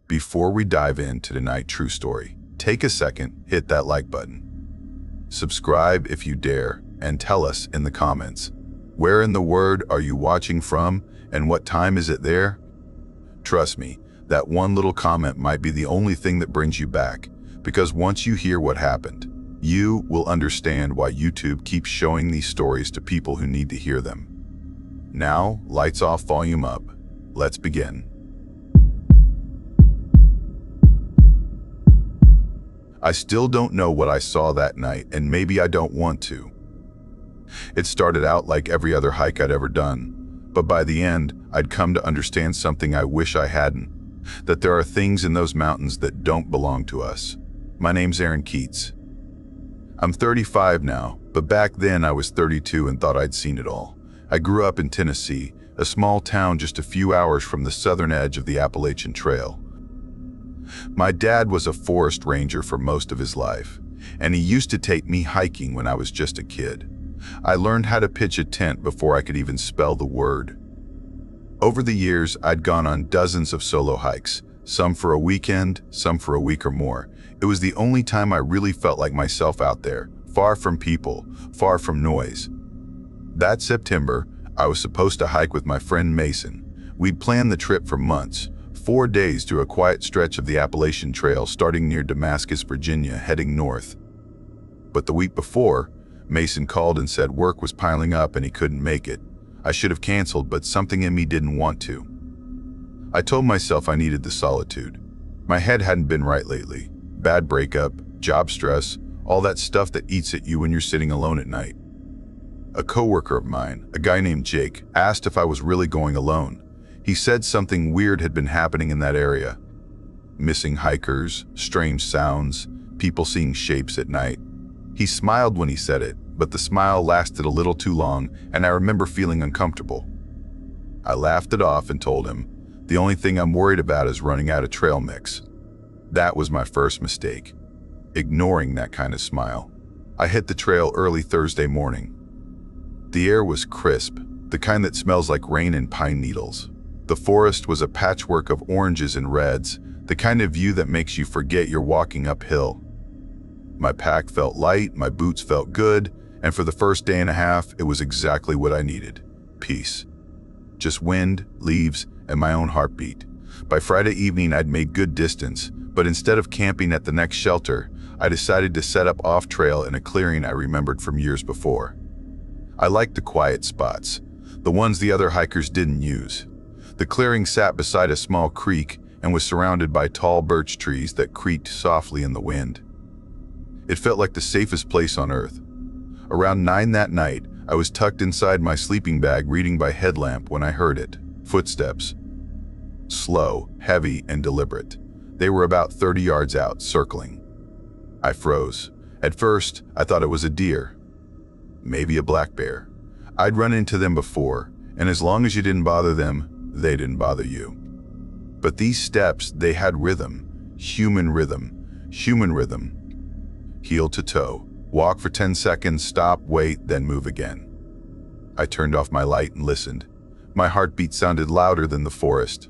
Before we dive into tonight's true story, take a second, hit that like button. Subscribe if you dare, and tell us in the comments, where in the world are you watching from and what time is it there? Trust me, that one little comment might be the only thing that brings you back, because once you hear what happened, you will understand why YouTube keeps showing these stories to people who need to hear them. Now, lights off, volume up. Let's begin. I still don't know what I saw that night, and maybe I don't want to. It started out like every other hike I'd ever done, but by the end, I'd come to understand something I wish I hadn't, that there are things in those mountains that don't belong to us. My name's Aaron Keats. I'm 35 now, but back then I was 32 and thought I'd seen it all. I grew up in Tennessee, a small town just a few hours from the southern edge of the Appalachian Trail. My dad was a forest ranger for most of his life, and he used to take me hiking when I was just a kid. I learned how to pitch a tent before I could even spell the word. Over the years, I'd gone on dozens of solo hikes, some for a weekend, some for a week or more. It was the only time I really felt like myself out there, far from people, far from noise. That September, I was supposed to hike with my friend Mason. We'd planned the trip for months, 4 days through a quiet stretch of the Appalachian Trail starting near Damascus, Virginia, heading north. But the week before, Mason called and said work was piling up and he couldn't make it. I should have canceled, but something in me didn't want to. I told myself I needed the solitude. My head hadn't been right lately. Bad breakup, job stress, all that stuff that eats at you when you're sitting alone at night. A coworker of mine, a guy named Jake, asked if I was really going alone. He said something weird had been happening in that area. Missing hikers, strange sounds, people seeing shapes at night. He smiled when he said it, but the smile lasted a little too long, and I remember feeling uncomfortable. I laughed it off and told him, the only thing I'm worried about is running out of trail mix. That was my first mistake, ignoring that kind of smile. I hit the trail early Thursday morning. The air was crisp, the kind that smells like rain and pine needles. The forest was a patchwork of oranges and reds, the kind of view that makes you forget you're walking uphill. My pack felt light, my boots felt good, and for the first day and a half, it was exactly what I needed. Peace. Just wind, leaves, and my own heartbeat. By Friday evening, I'd made good distance, but instead of camping at the next shelter, I decided to set up off-trail in a clearing I remembered from years before. I liked the quiet spots, the ones the other hikers didn't use. The clearing sat beside a small creek and was surrounded by tall birch trees that creaked softly in the wind. It felt like the safest place on earth. Around 9 that night, I was tucked inside my sleeping bag reading by headlamp when I heard it. Footsteps. Slow, heavy, and deliberate. They were about 30 yards out, circling. I froze. At first, I thought it was a deer. Maybe a black bear. I'd run into them before, and as long as you didn't bother them, they didn't bother you. But these steps, they had rhythm. Human rhythm. Human rhythm. Heel to toe. Walk for 10 seconds, stop, wait, then move again. I turned off my light and listened. My heartbeat sounded louder than the forest.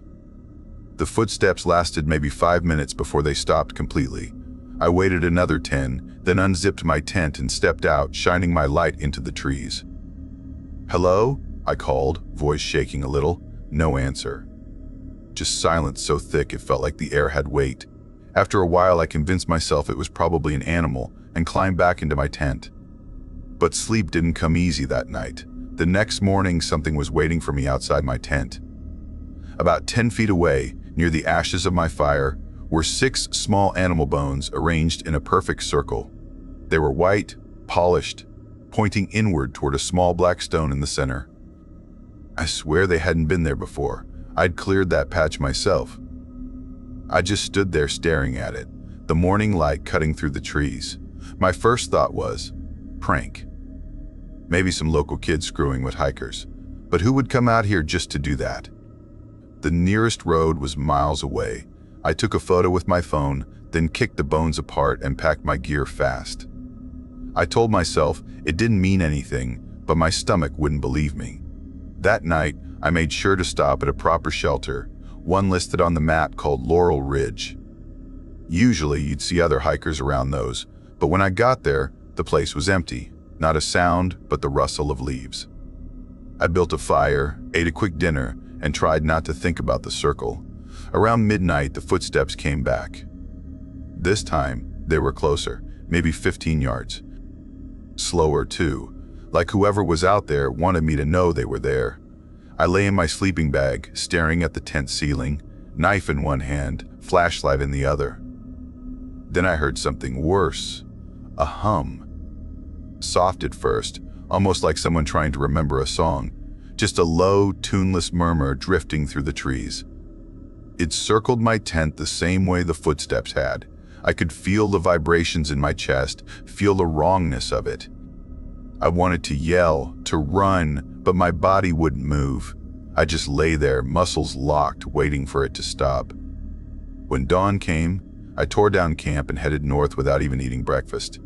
The footsteps lasted maybe 5 minutes before they stopped completely. I waited another 10, then unzipped my tent and stepped out, shining my light into the trees. "Hello?" I called, voice shaking a little. No answer. Just silence so thick it felt like the air had weight. After a while, I convinced myself it was probably an animal and climbed back into my tent. But sleep didn't come easy that night. The next morning, something was waiting for me outside my tent. About 10 feet away, near the ashes of my fire, were 6 small animal bones arranged in a perfect circle. They were white, polished, pointing inward toward a small black stone in the center. I swear they hadn't been there before. I'd cleared that patch myself. I just stood there staring at it, the morning light cutting through the trees. My first thought was, prank. Maybe some local kid screwing with hikers. But who would come out here just to do that? The nearest road was miles away. I took a photo with my phone, then kicked the bones apart and packed my gear fast. I told myself it didn't mean anything, but my stomach wouldn't believe me. That night, I made sure to stop at a proper shelter, one listed on the map called Laurel Ridge. Usually you'd see other hikers around those, but when I got there, the place was empty. Not a sound but the rustle of leaves. I built a fire, ate a quick dinner, and tried not to think about the circle. Around midnight, the footsteps came back. This time, they were closer, maybe 15 yards. Slower too, like whoever was out there wanted me to know they were there. I lay in my sleeping bag, staring at the tent ceiling, knife in one hand, flashlight in the other. Then I heard something worse, a hum. Soft at first, almost like someone trying to remember a song, just a low, tuneless murmur drifting through the trees. It circled my tent the same way the footsteps had. I could feel the vibrations in my chest, feel the wrongness of it. I wanted to yell, to run, but my body wouldn't move. I just lay there, muscles locked, waiting for it to stop. When dawn came, I tore down camp and headed north without even eating breakfast.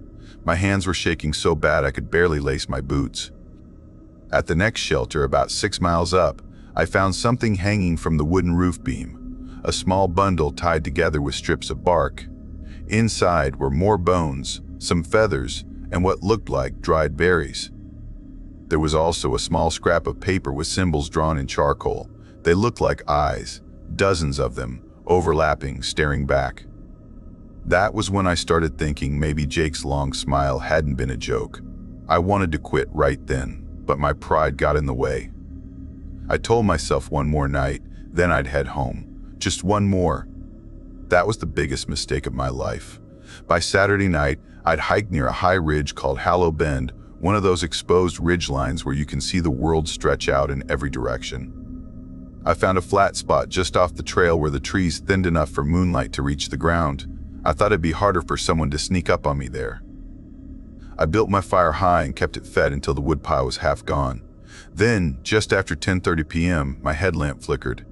My hands were shaking so bad I could barely lace my boots. At the next shelter, about 6 miles up, I found something hanging from the wooden roof beam, a small bundle tied together with strips of bark. Inside were more bones, some feathers, and what looked like dried berries. There was also a small scrap of paper with symbols drawn in charcoal. They looked like eyes, dozens of them, overlapping, staring back. That was when I started thinking maybe Jake's long smile hadn't been a joke. I wanted to quit right then, but my pride got in the way. I told myself one more night, then I'd head home. Just one more. That was the biggest mistake of my life. By Saturday night, I'd hiked near a high ridge called Hallow Bend, one of those exposed ridge lines where you can see the world stretch out in every direction. I found a flat spot just off the trail where the trees thinned enough for moonlight to reach the ground. I thought it'd be harder for someone to sneak up on me there. I built my fire high and kept it fed until the woodpile was half gone. Then, just after 10:30 p.m., my headlamp flickered.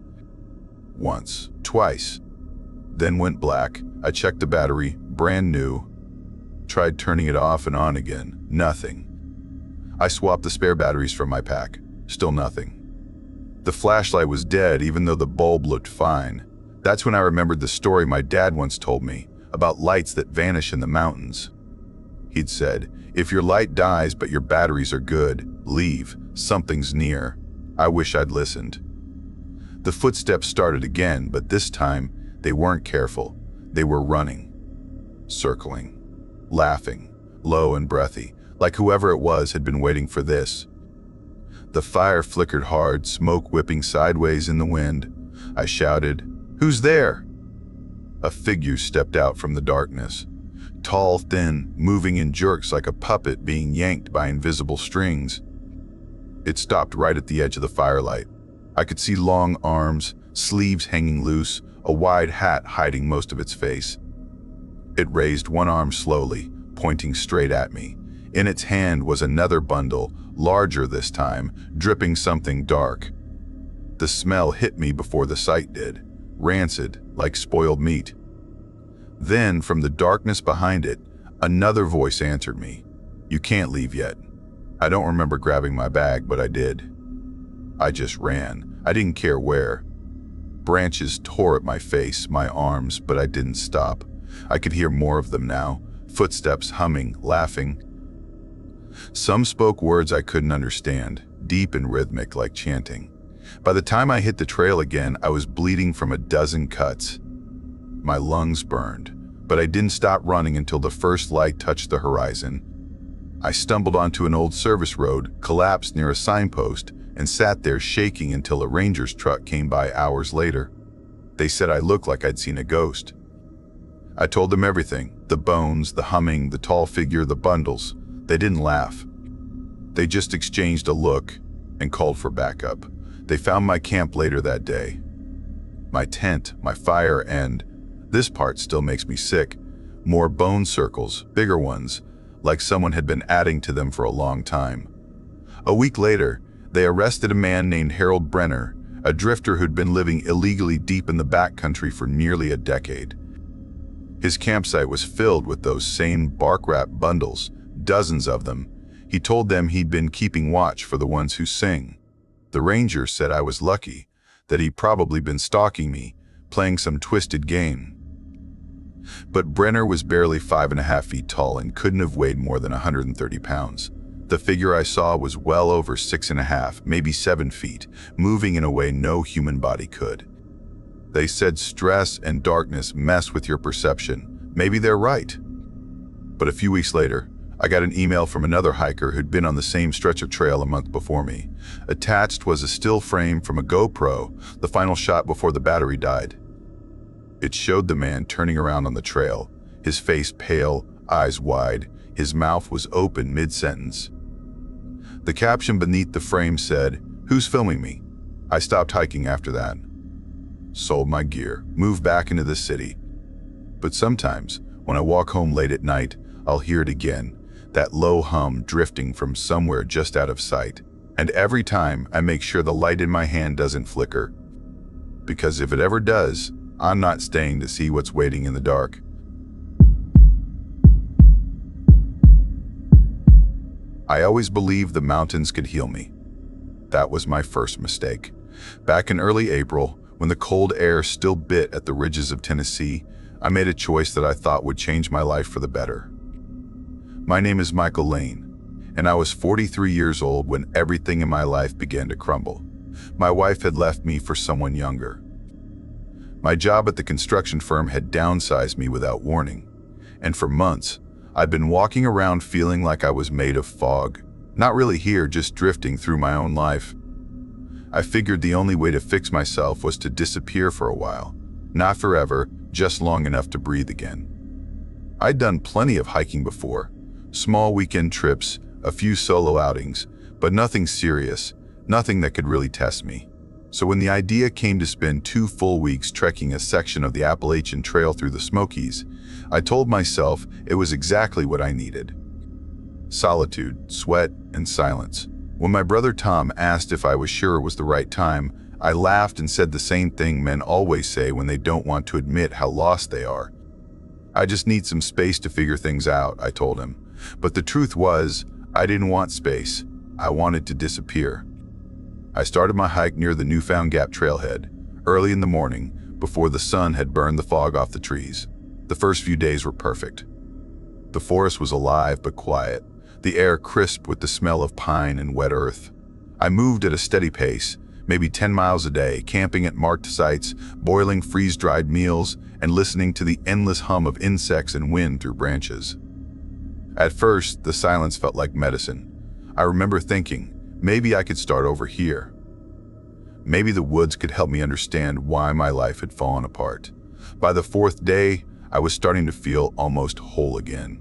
Once, twice. Then went black. I checked the battery, brand new. Tried turning it off and on again. Nothing. I swapped the spare batteries from my pack. Still nothing. The flashlight was dead even though the bulb looked fine. That's when I remembered the story my dad once told me about lights that vanish in the mountains. He'd said, if your light dies but your batteries are good, leave. Something's near. I wish I'd listened. The footsteps started again, but this time they weren't careful. They were running, circling, laughing, low and breathy, like whoever it was had been waiting for this. The fire flickered hard, smoke whipping sideways in the wind. I shouted, "Who's there?" A figure stepped out from the darkness. Tall, thin, moving in jerks like a puppet being yanked by invisible strings. It stopped right at the edge of the firelight. I could see long arms, sleeves hanging loose, a wide hat hiding most of its face. It raised one arm slowly, pointing straight at me. In its hand was another bundle, larger this time, dripping something dark. The smell hit me before the sight did, rancid, like spoiled meat. Then, from the darkness behind it, another voice answered me. "You can't leave yet." I don't remember grabbing my bag, but I did. I just ran. I didn't care where. Branches tore at my face, my arms, but I didn't stop. I could hear more of them now, footsteps humming, laughing. Some spoke words I couldn't understand, deep and rhythmic like chanting. By the time I hit the trail again, I was bleeding from a dozen cuts. My lungs burned, but I didn't stop running until the first light touched the horizon. I stumbled onto an old service road, collapsed near a signpost, and sat there shaking until a ranger's truck came by hours later. They said I looked like I'd seen a ghost. I told them everything, the bones, the humming, the tall figure, the bundles. They didn't laugh. They just exchanged a look and called for backup. They found my camp later that day. My tent, my fire, and this part still makes me sick. More bone circles, bigger ones, like someone had been adding to them for a long time. A week later, they arrested a man named Harold Brenner, a drifter who'd been living illegally deep in the backcountry for nearly a decade. His campsite was filled with those same bark-wrapped bundles, dozens of them. He told them he'd been keeping watch for the ones who sing. The ranger said I was lucky. that he'd probably been stalking me, playing some twisted game. But Brenner was barely 5.5 feet tall and couldn't have weighed more than 130 pounds. The figure I saw was well over 6.5, maybe 7 feet, moving in a way no human body could. They said stress and darkness mess with your perception. Maybe they're right. But a few weeks later, I got an email from another hiker who'd been on the same stretch of trail a month before me. Attached was a still frame from a GoPro, the final shot before the battery died. It showed the man turning around on the trail, his face pale, eyes wide, his mouth was open mid-sentence. The caption beneath the frame said, "Who's filming me?" I stopped hiking after that. Sold my gear, moved back into the city. But sometimes, when I walk home late at night, I'll hear it again, that low hum drifting from somewhere just out of sight. And every time, I make sure the light in my hand doesn't flicker. Because if it ever does, I'm not staying to see what's waiting in the dark. I always believed the mountains could heal me. That was my first mistake. Back in early April, when the cold air still bit at the ridges of Tennessee, I made a choice that I thought would change my life for the better. My name is Michael Lane, and I was 43 years old when everything in my life began to crumble. My wife had left me for someone younger. My job at the construction firm had downsized me without warning, and for months, I'd been walking around feeling like I was made of fog, not really here, just drifting through my own life. I figured the only way to fix myself was to disappear for a while, not forever, just long enough to breathe again. I'd done plenty of hiking before, small weekend trips, a few solo outings, but nothing serious, nothing that could really test me. So when the idea came to spend 2 full weeks trekking a section of the Appalachian Trail through the Smokies, I told myself it was exactly what I needed. Solitude, sweat, and silence. When my brother Tom asked if I was sure it was the right time, I laughed and said the same thing men always say when they don't want to admit how lost they are. "I just need some space to figure things out," I told him. But the truth was, I didn't want space. I wanted to disappear. I started my hike near the Newfound Gap trailhead, early in the morning, before the sun had burned the fog off the trees. The first few days were perfect. The forest was alive but quiet, the air crisp with the smell of pine and wet earth. I moved at a steady pace, maybe 10 miles a day, camping at marked sites, boiling freeze-dried meals, and listening to the endless hum of insects and wind through branches. At first, the silence felt like medicine. I remember thinking, maybe I could start over here. Maybe the woods could help me understand why my life had fallen apart. By the 4th day, I was starting to feel almost whole again.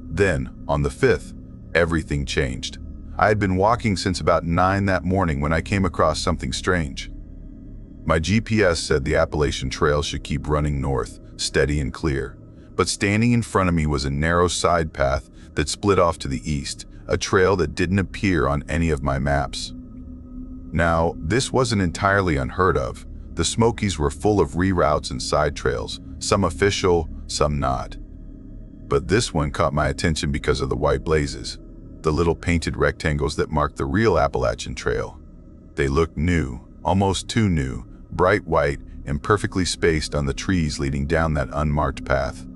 Then, on the 5th, everything changed. I had been walking since about 9 that morning when I came across something strange. My GPS said the Appalachian Trail should keep running north, steady and clear. But standing in front of me was a narrow side path that split off to the east, a trail that didn't appear on any of my maps. Now, this wasn't entirely unheard of. The Smokies were full of reroutes and side trails, some official, some not. But this one caught my attention because of the white blazes, the little painted rectangles that marked the real Appalachian Trail. They looked new, almost too new, bright white and perfectly spaced on the trees leading down that unmarked path.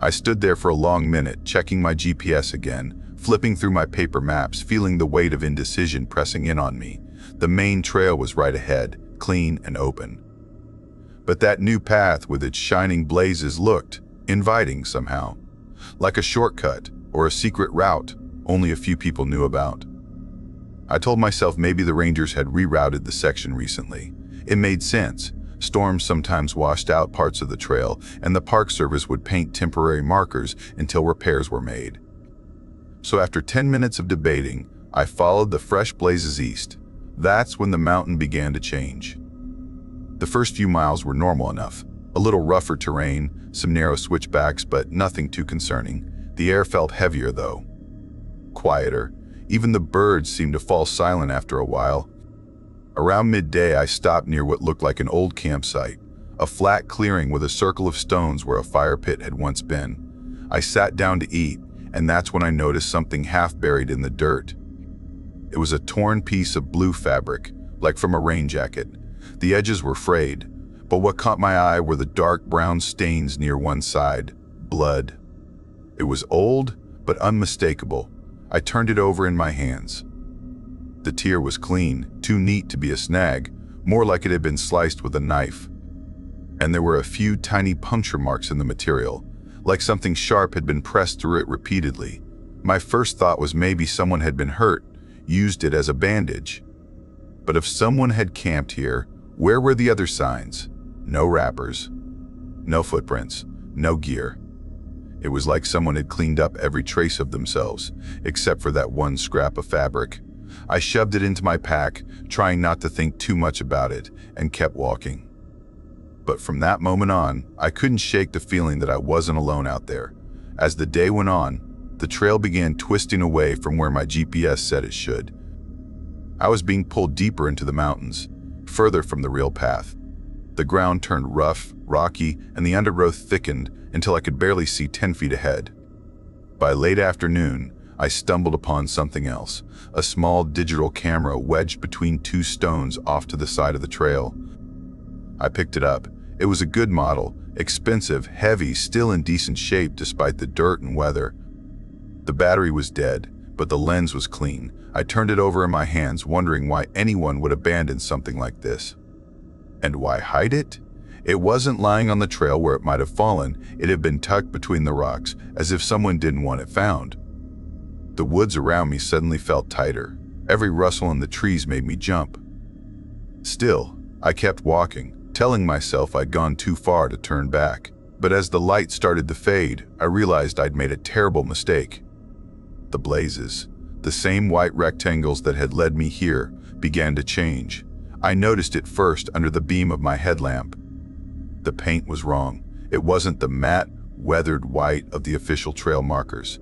I stood there for a long minute, checking my GPS again, flipping through my paper maps, feeling the weight of indecision pressing in on me. The main trail was right ahead, clean and open. But that new path with its shining blazes looked inviting somehow, like a shortcut or a secret route only a few people knew about. I told myself maybe the rangers had rerouted the section recently. It made sense. Storms sometimes washed out parts of the trail, and the Park Service would paint temporary markers until repairs were made. So after 10 minutes of debating, I followed the fresh blazes east. That's when the mountain began to change. The first few miles were normal enough. A little rougher terrain, some narrow switchbacks, but nothing too concerning. The air felt heavier though. Quieter. Even the birds seemed to fall silent after a while. Around midday, I stopped near what looked like an old campsite, a flat clearing with a circle of stones where a fire pit had once been. I sat down to eat, and that's when I noticed something half buried in the dirt. It was a torn piece of blue fabric, like from a rain jacket. The edges were frayed, but what caught my eye were the dark brown stains near one side. Blood. It was old, but unmistakable. I turned it over in my hands. The tear was clean, too neat to be a snag, more like it had been sliced with a knife. And there were a few tiny puncture marks in the material, like something sharp had been pressed through it repeatedly. My first thought was maybe someone had been hurt, used it as a bandage. But if someone had camped here, where were the other signs? No wrappers, no footprints, no gear. It was like someone had cleaned up every trace of themselves, except for that one scrap of fabric. I shoved it into my pack, trying not to think too much about it, and kept walking. But from that moment on, I couldn't shake the feeling that I wasn't alone out there. As the day went on, the trail began twisting away from where my GPS said it should. I was being pulled deeper into the mountains, further from the real path. The ground turned rough, rocky, and the undergrowth thickened until I could barely see 10 feet ahead. By late afternoon, I stumbled upon something else, a small digital camera wedged between two stones off to the side of the trail. I picked it up. It was a good model, expensive, heavy, still in decent shape despite the dirt and weather. The battery was dead, but the lens was clean. I turned it over in my hands, wondering why anyone would abandon something like this. And why hide it? It wasn't lying on the trail where it might have fallen. It had been tucked between the rocks, as if someone didn't want it found. The woods around me suddenly felt tighter. Every rustle in the trees made me jump. Still, I kept walking, telling myself I'd gone too far to turn back. But as the light started to fade, I realized I'd made a terrible mistake. The blazes, the same white rectangles that had led me here, began to change. I noticed it first under the beam of my headlamp. The paint was wrong. It wasn't the matte, weathered white of the official trail markers.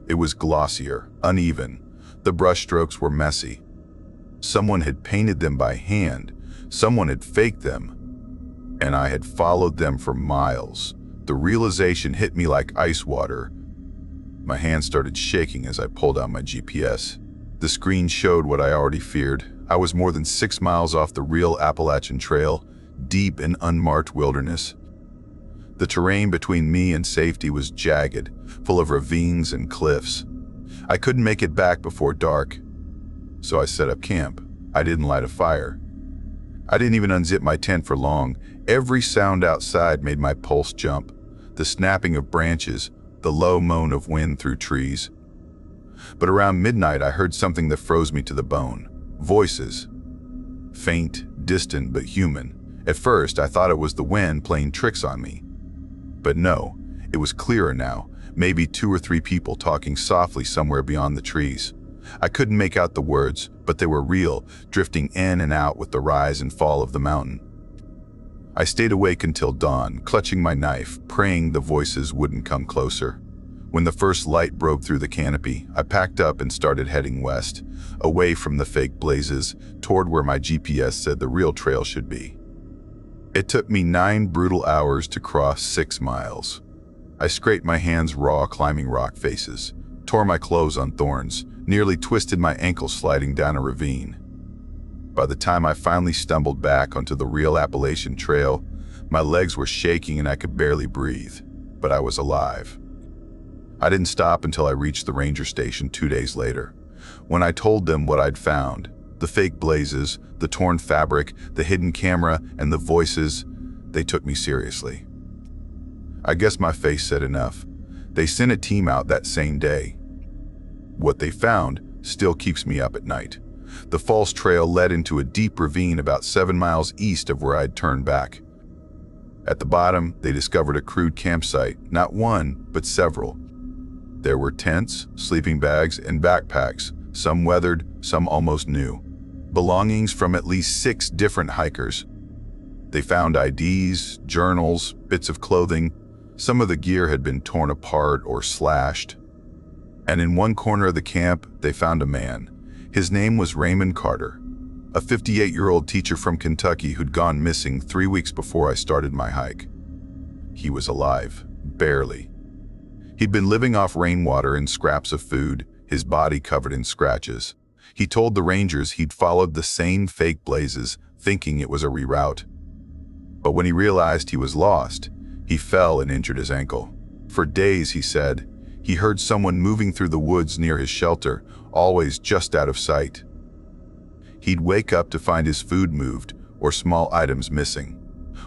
It was glossier, uneven. The brushstrokes were messy. Someone had painted them by hand. Someone had faked them. And I had followed them for miles. The realization hit me like ice water. My hand started shaking as I pulled out my GPS. The screen showed what I already feared. I was more than 6 miles off the real Appalachian Trail, deep in unmarked wilderness. The terrain between me and safety was jagged, full of ravines and cliffs. I couldn't make it back before dark, so I set up camp. I didn't light a fire. I didn't even unzip my tent for long. Every sound outside made my pulse jump. The snapping of branches, the low moan of wind through trees. But around midnight, I heard something that froze me to the bone. Voices. Faint, distant, but human. At first, I thought it was the wind playing tricks on me. But no, it was clearer now. Maybe 2 or 3 people talking softly somewhere beyond the trees. I couldn't make out the words, but they were real, drifting in and out with the rise and fall of the mountain. I stayed awake until dawn, clutching my knife, praying the voices wouldn't come closer. When the first light broke through the canopy, I packed up and started heading west, away from the fake blazes, toward where my GPS said the real trail should be. It took me 9 brutal hours to cross 6 miles. I scraped my hands raw climbing rock faces, tore my clothes on thorns, nearly twisted my ankles sliding down a ravine. By the time I finally stumbled back onto the real Appalachian Trail, my legs were shaking and I could barely breathe, but I was alive. I didn't stop until I reached the ranger station 2 days later. When I told them what I'd found, the fake blazes, the torn fabric, the hidden camera, and the voices, they took me seriously. I guess my face said enough. They sent a team out that same day. What they found still keeps me up at night. The false trail led into a deep ravine about 7 miles east of where I'd turned back. At the bottom, they discovered a crude campsite, not one, but several. There were tents, sleeping bags, and backpacks, some weathered, some almost new. Belongings from at least 6 different hikers. They found IDs, journals, bits of clothing. Some of the gear had been torn apart or slashed. And in one corner of the camp, they found a man. His name was Raymond Carter, a 58-year-old teacher from Kentucky who'd gone missing 3 weeks before I started my hike. He was alive, barely. He'd been living off rainwater and scraps of food, his body covered in scratches. He told the rangers he'd followed the same fake blazes, thinking it was a reroute. But when he realized he was lost, he fell and injured his ankle. For days, he said, he heard someone moving through the woods near his shelter, always just out of sight. He'd wake up to find his food moved or small items missing.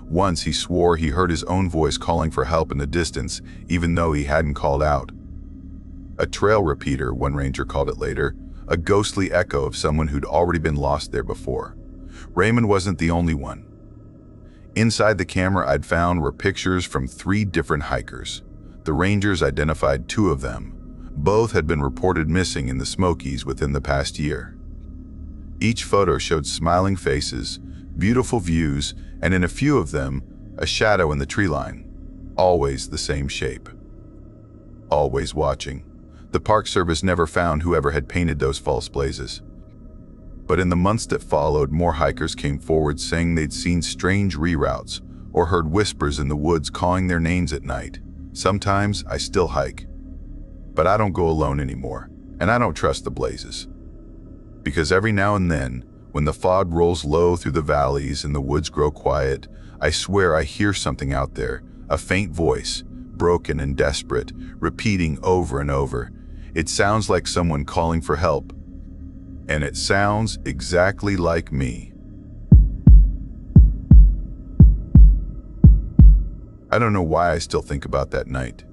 Once he swore he heard his own voice calling for help in the distance, even though he hadn't called out. A trail repeater, one ranger called it later, a ghostly echo of someone who'd already been lost there before. Raymond wasn't the only one. Inside the camera I'd found were pictures from 3 different hikers. The rangers identified 2 of them. Both had been reported missing in the Smokies within the past year. Each photo showed smiling faces, beautiful views, and in a few of them, a shadow in the tree line. Always the same shape. Always watching. The Park Service never found whoever had painted those false blazes. But in the months that followed, more hikers came forward saying they'd seen strange reroutes or heard whispers in the woods calling their names at night. Sometimes I still hike, but I don't go alone anymore, and I don't trust the blazes. Because every now and then, when the fog rolls low through the valleys and the woods grow quiet, I swear I hear something out there, a faint voice, broken and desperate, repeating over and over. It sounds like someone calling for help. And it sounds exactly like me. I don't know why I still think about that night.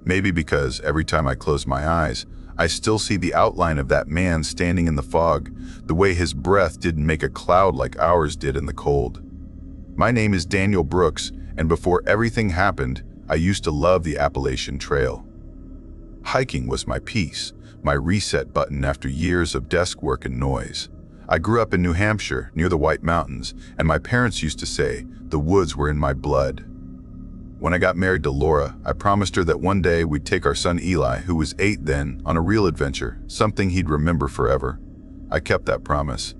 Maybe because every time I close my eyes, I still see the outline of that man standing in the fog, the way his breath didn't make a cloud like ours did in the cold. My name is Daniel Brooks, and before everything happened, I used to love the Appalachian Trail. Hiking was my peace, my reset button after years of desk work and noise. I grew up in New Hampshire, near the White Mountains, and my parents used to say the woods were in my blood. When I got married to Laura, I promised her that one day we'd take our son Eli, who was 8 then, on a real adventure, something he'd remember forever. I kept that promise.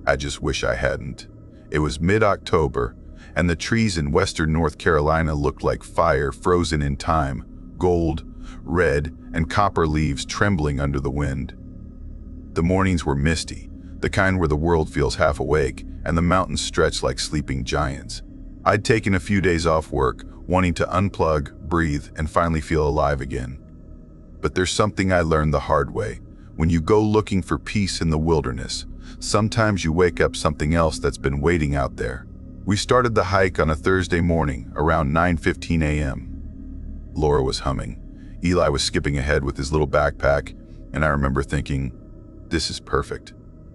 I just wish I hadn't. It was mid-October, and the trees in western North Carolina looked like fire frozen in time, gold, red, and copper leaves trembling under the wind. The mornings were misty, the kind where the world feels half awake, and the mountains stretch like sleeping giants. I'd taken a few days off work, wanting to unplug, breathe, and finally feel alive again. But there's something I learned the hard way. When you go looking for peace in the wilderness, sometimes you wake up something else that's been waiting out there. We started the hike on a Thursday morning, around 9:15 a.m. Laura was humming. Eli was skipping ahead with his little backpack, and I remember thinking, this is perfect.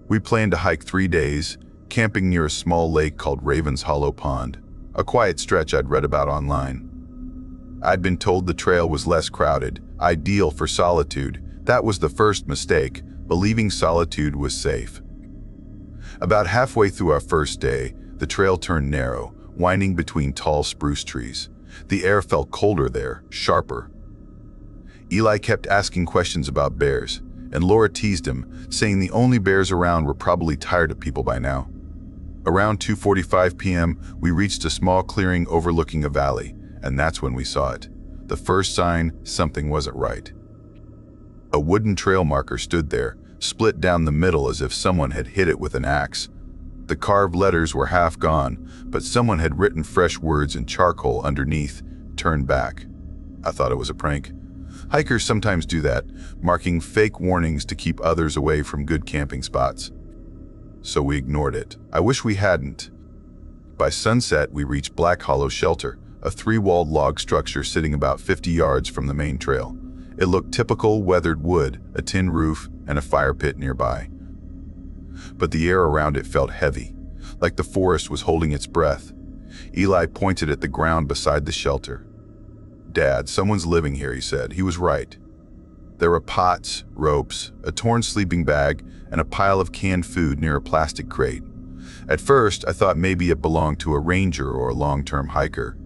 We planned to hike 3 days, camping near a small lake called Raven's Hollow Pond, a quiet stretch I'd read about online. I'd been told the trail was less crowded, ideal for solitude. That was the first mistake, believing solitude was safe. About halfway through our first day, the trail turned narrow, winding between tall spruce trees. The air felt colder there, sharper. Eli kept asking questions about bears, and Laura teased him, saying the only bears around were probably tired of people by now. Around 2:45 p.m., we reached a small clearing overlooking a valley, and that's when we saw it. The first sign something wasn't right. A wooden trail marker stood there, split down the middle as if someone had hit it with an axe. The carved letters were half gone, but someone had written fresh words in charcoal underneath, "Turn back." I thought it was a prank. Hikers sometimes do that, marking fake warnings to keep others away from good camping spots. So we ignored it. I wish we hadn't. By sunset, we reached Black Hollow Shelter, a 3-walled log structure sitting about 50 yards from the main trail. It looked typical weathered wood, a tin roof, and a fire pit nearby. But the air around it felt heavy, like the forest was holding its breath. Eli pointed at the ground beside the shelter. "Dad, someone's living here," he said. He was right. There were pots, ropes, a torn sleeping bag, and a pile of canned food near a plastic crate. At first, I thought maybe it belonged to a ranger or a long-term hiker.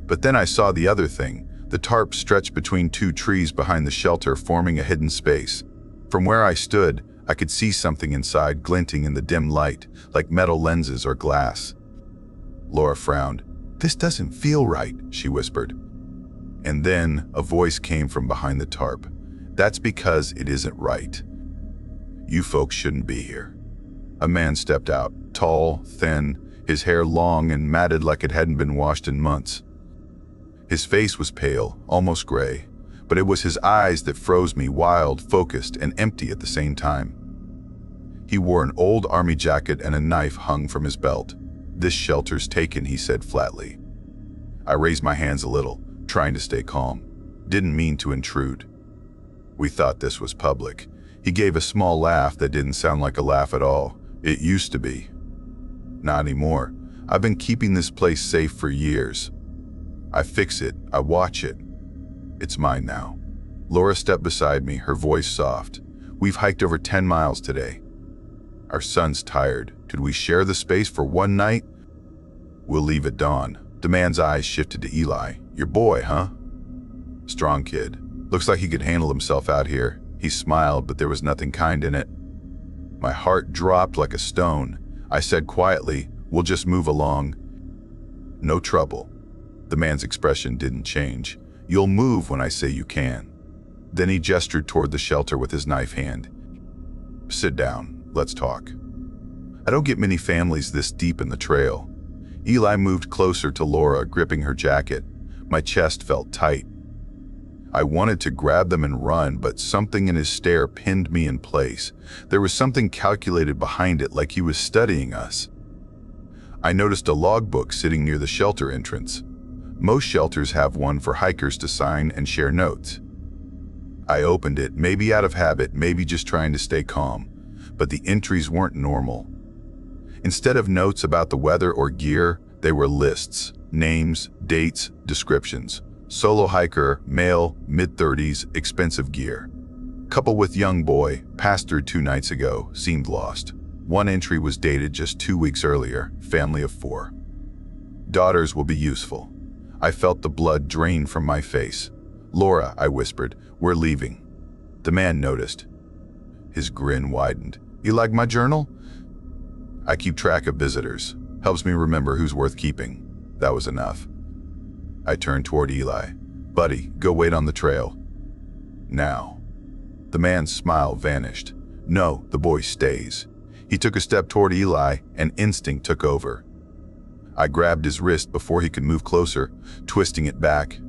But then I saw the other thing. The tarp stretched between 2 trees behind the shelter, forming a hidden space. From where I stood, I could see something inside glinting in the dim light, like metal lenses or glass. Laura frowned. "This doesn't feel right," she whispered. And then a voice came from behind the tarp. "That's because it isn't right. "You folks shouldn't be here." A man stepped out, tall, thin, his hair long and matted like it hadn't been washed in months. His face was pale, almost gray, but it was his eyes that froze me, wild, focused, and empty at the same time. He wore an old army jacket and a knife hung from his belt. "This shelter's taken," he said flatly. I raised my hands a little, trying to stay calm. Didn't mean to intrude. "We thought this was public." He gave a small laugh that didn't sound like a laugh at all. "It used to be. Not anymore. I've been keeping this place safe for years. I fix it, I watch it. It's mine now." Laura stepped beside me, her voice soft. "We've hiked over 10 miles today. Our son's tired. Could we share the space for one night?" "We'll leave at dawn." The man's eyes shifted to Eli. "Your boy, huh?" "Strong kid. Looks like he could handle himself out here." He smiled, but there was nothing kind in it. My heart dropped like a stone. I said quietly, "We'll just move along. No trouble." The man's expression didn't change. "You'll move when I say you can." Then he gestured toward the shelter with his knife hand. "Sit down, let's talk." I don't get many families this deep in the trail. Eli moved closer to Laura, gripping her jacket. My chest felt tight. I wanted to grab them and run, but something in his stare pinned me in place. There was something calculated behind it, like he was studying us. I noticed a logbook sitting near the shelter entrance. Most shelters have one for hikers to sign and share notes. I opened it, maybe out of habit, maybe just trying to stay calm, but the entries weren't normal. Instead of notes about the weather or gear, they were lists, names, dates, descriptions. Solo hiker, male, mid-30s, expensive gear. Couple with young boy, passed through 2 nights ago, seemed lost. One entry was dated just 2 weeks earlier, family of 4. Daughters will be useful. I felt the blood drain from my face. "Laura," I whispered, "we're leaving." The man noticed. His grin widened. "You like my journal?" "I keep track of visitors. Helps me remember who's worth keeping." That was enough. I turned toward Eli. "Buddy, go wait on the trail. Now." The man's smile vanished. "No, the boy stays." He took a step toward Eli, and instinct took over. I grabbed his wrist before he could move closer, twisting it back.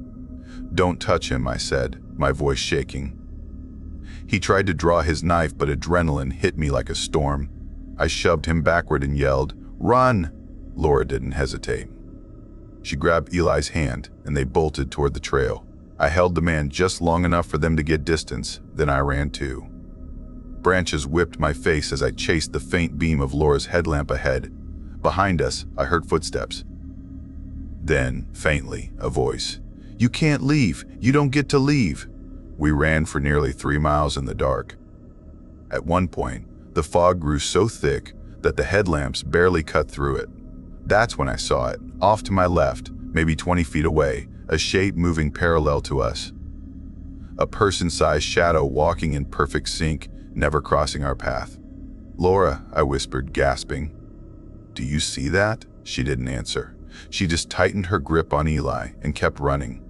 "Don't touch him," I said, my voice shaking. He tried to draw his knife, but adrenaline hit me like a storm. I shoved him backward and yelled, "Run!" Laura didn't hesitate. She grabbed Eli's hand, and they bolted toward the trail. I held the man just long enough for them to get distance, then I ran too. Branches whipped my face as I chased the faint beam of Laura's headlamp ahead. Behind us, I heard footsteps. Then, faintly, a voice. "You can't leave! You don't get to leave!" We ran for nearly 3 miles in the dark. At one point, the fog grew so thick that the headlamps barely cut through it. That's when I saw it, off to my left, maybe 20 feet away, a shape moving parallel to us. A person-sized shadow walking in perfect sync, never crossing our path. "Laura," I whispered, gasping. "Do you see that?" She didn't answer. She just tightened her grip on Eli and kept running.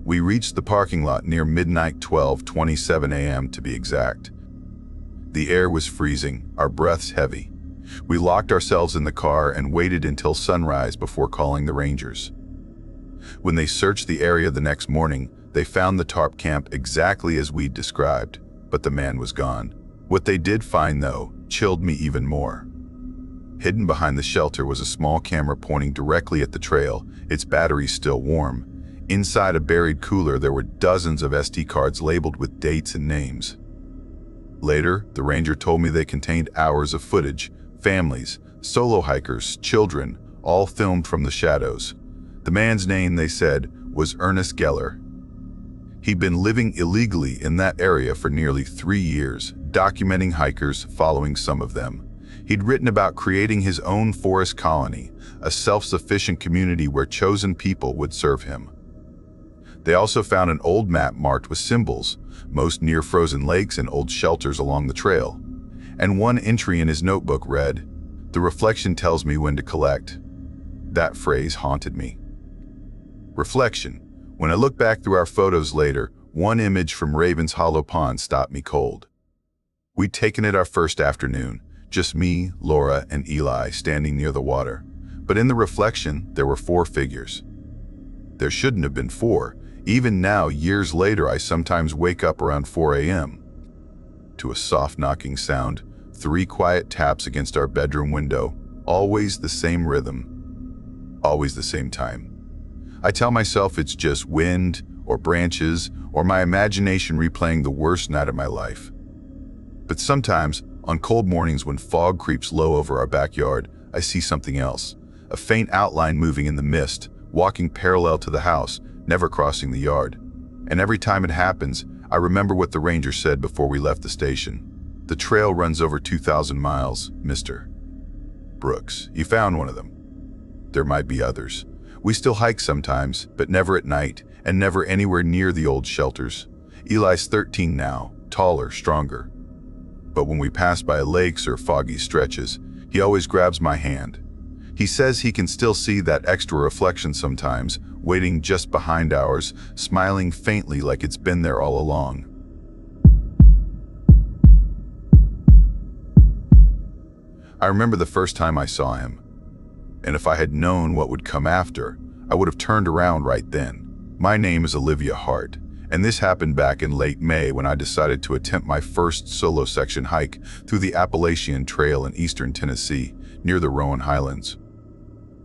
We reached the parking lot near midnight, 12:27 a.m. to be exact. The air was freezing, our breaths heavy. We locked ourselves in the car and waited until sunrise before calling the rangers. When they searched the area the next morning, they found the tarp camp exactly as we'd described, but the man was gone. What they did find, though, chilled me even more. Hidden behind the shelter was a small camera pointing directly at the trail, its batteries still warm. Inside a buried cooler, there were dozens of SD cards labeled with dates and names. Later, the ranger told me they contained hours of footage, families, solo hikers, children, all filmed from the shadows. The man's name, they said, was Ernest Geller. He'd been living illegally in that area for nearly 3 years, documenting hikers, following some of them. He'd written about creating his own forest colony, a self-sufficient community where chosen people would serve him. They also found an old map marked with symbols, most near frozen lakes and old shelters along the trail. And one entry in his notebook read, "The reflection tells me when to collect." That phrase haunted me. Reflection. When I look back through our photos later, one image from Raven's Hollow Pond stopped me cold. We'd taken it our first afternoon, just me, Laura, and Eli standing near the water. But in the reflection, there were 4 figures. There shouldn't have been 4. Even now, years later, I sometimes wake up around 4 a.m. to a soft knocking sound, 3 quiet taps against our bedroom window, always the same rhythm, always the same time. I tell myself it's just wind or branches or my imagination replaying the worst night of my life. But sometimes, on cold mornings when fog creeps low over our backyard, I see something else, a faint outline moving in the mist, walking parallel to the house, never crossing the yard. And every time it happens, I remember what the ranger said before we left the station. The trail runs over 2,000 miles, Mr. Brooks. You found one of them. There might be others. We still hike sometimes, but never at night, and never anywhere near the old shelters. Eli's 13 now, taller, stronger. But when we pass by lakes or foggy stretches, he always grabs my hand. He says he can still see that extra reflection sometimes, waiting just behind ours, smiling faintly like it's been there all along. I remember the first time I saw him, and if I had known what would come after, I would have turned around right then. My name is Olivia Hart, and this happened back in late May when I decided to attempt my first solo section hike through the Appalachian Trail in eastern Tennessee, near the Rowan Highlands.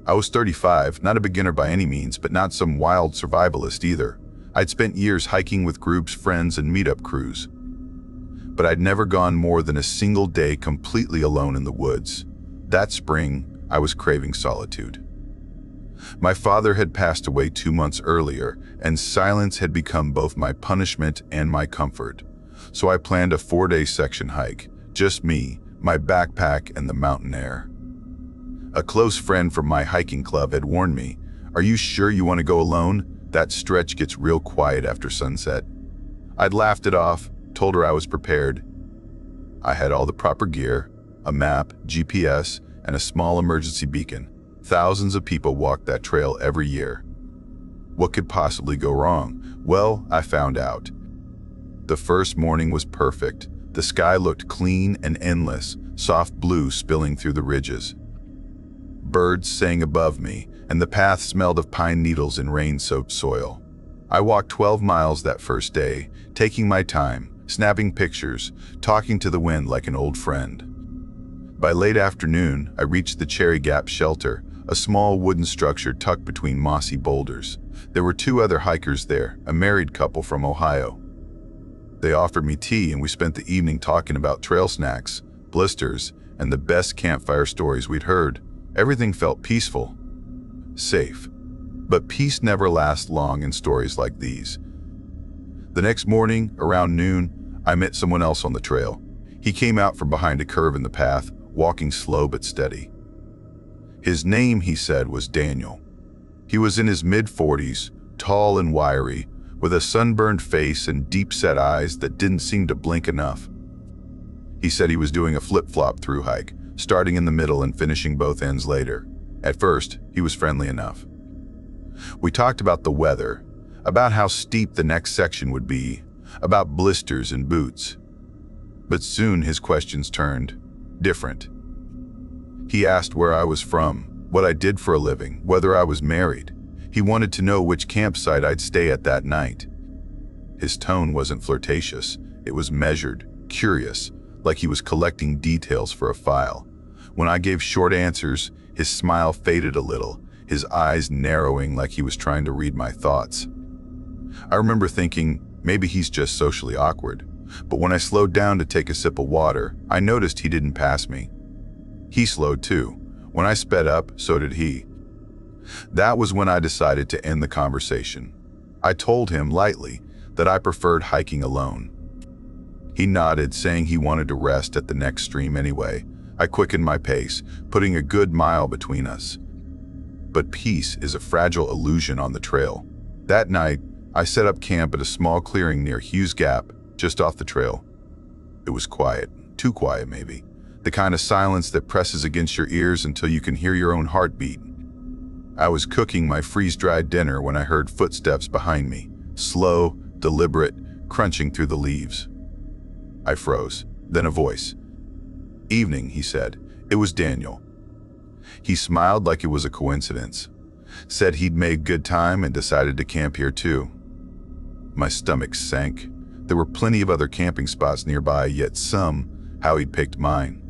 I was 35, not a beginner by any means, but not some wild survivalist either. I'd spent years hiking with groups, friends, and meetup crews. But I'd never gone more than a single day completely alone in the woods. That spring, I was craving solitude. My father had passed away 2 months earlier, and silence had become both my punishment and my comfort. So I planned a 4-day section hike, just me, my backpack, and the mountain air. A close friend from my hiking club had warned me, "Are you sure you want to go alone? That stretch gets real quiet after sunset." I'd laughed it off, told her I was prepared. I had all the proper gear, a map, GPS, and a small emergency beacon. Thousands of people walk that trail every year. What could possibly go wrong? Well, I found out. The first morning was perfect. The sky looked clean and endless, soft blue spilling through the ridges. Birds sang above me, and the path smelled of pine needles and rain-soaked soil. I walked 12 miles that first day, taking my time, snapping pictures, talking to the wind like an old friend. By late afternoon, I reached the Cherry Gap Shelter, a small wooden structure tucked between mossy boulders. There were 2 other hikers there, a married couple from Ohio. They offered me tea and we spent the evening talking about trail snacks, blisters, and the best campfire stories we'd heard. Everything felt peaceful, safe. But peace never lasts long in stories like these. The next morning, around noon, I met someone else on the trail. He came out from behind a curve in the path, walking slow but steady. His name, he said, was Daniel. He was in his mid-40s, tall and wiry, with a sunburned face and deep-set eyes that didn't seem to blink enough. He said he was doing a flip-flop through hike, starting in the middle and finishing both ends later. At first, he was friendly enough. We talked about the weather, about how steep the next section would be, about blisters and boots. But soon his questions turned different. He asked where I was from, what I did for a living, whether I was married. He wanted to know which campsite I'd stay at that night. His tone wasn't flirtatious. It was measured, curious, like he was collecting details for a file. When I gave short answers, his smile faded a little, his eyes narrowing like he was trying to read my thoughts. I remember thinking, maybe he's just socially awkward. But when I slowed down to take a sip of water, I noticed he didn't pass me. He slowed too. When I sped up, so did he. That was when I decided to end the conversation. I told him lightly that I preferred hiking alone. He nodded, saying he wanted to rest at the next stream anyway. I quickened my pace, putting a good mile between us. But peace is a fragile illusion on the trail. That night, I set up camp at a small clearing near Hughes Gap, just off the trail. It was quiet, too quiet maybe. The kind of silence that presses against your ears until you can hear your own heartbeat. I was cooking my freeze-dried dinner when I heard footsteps behind me, slow, deliberate, crunching through the leaves. I froze. Then a voice. "Evening," he said. It was Daniel. He smiled like it was a coincidence, said he'd made good time and decided to camp here too. My stomach sank. There were plenty of other camping spots nearby, yet somehow he'd picked mine.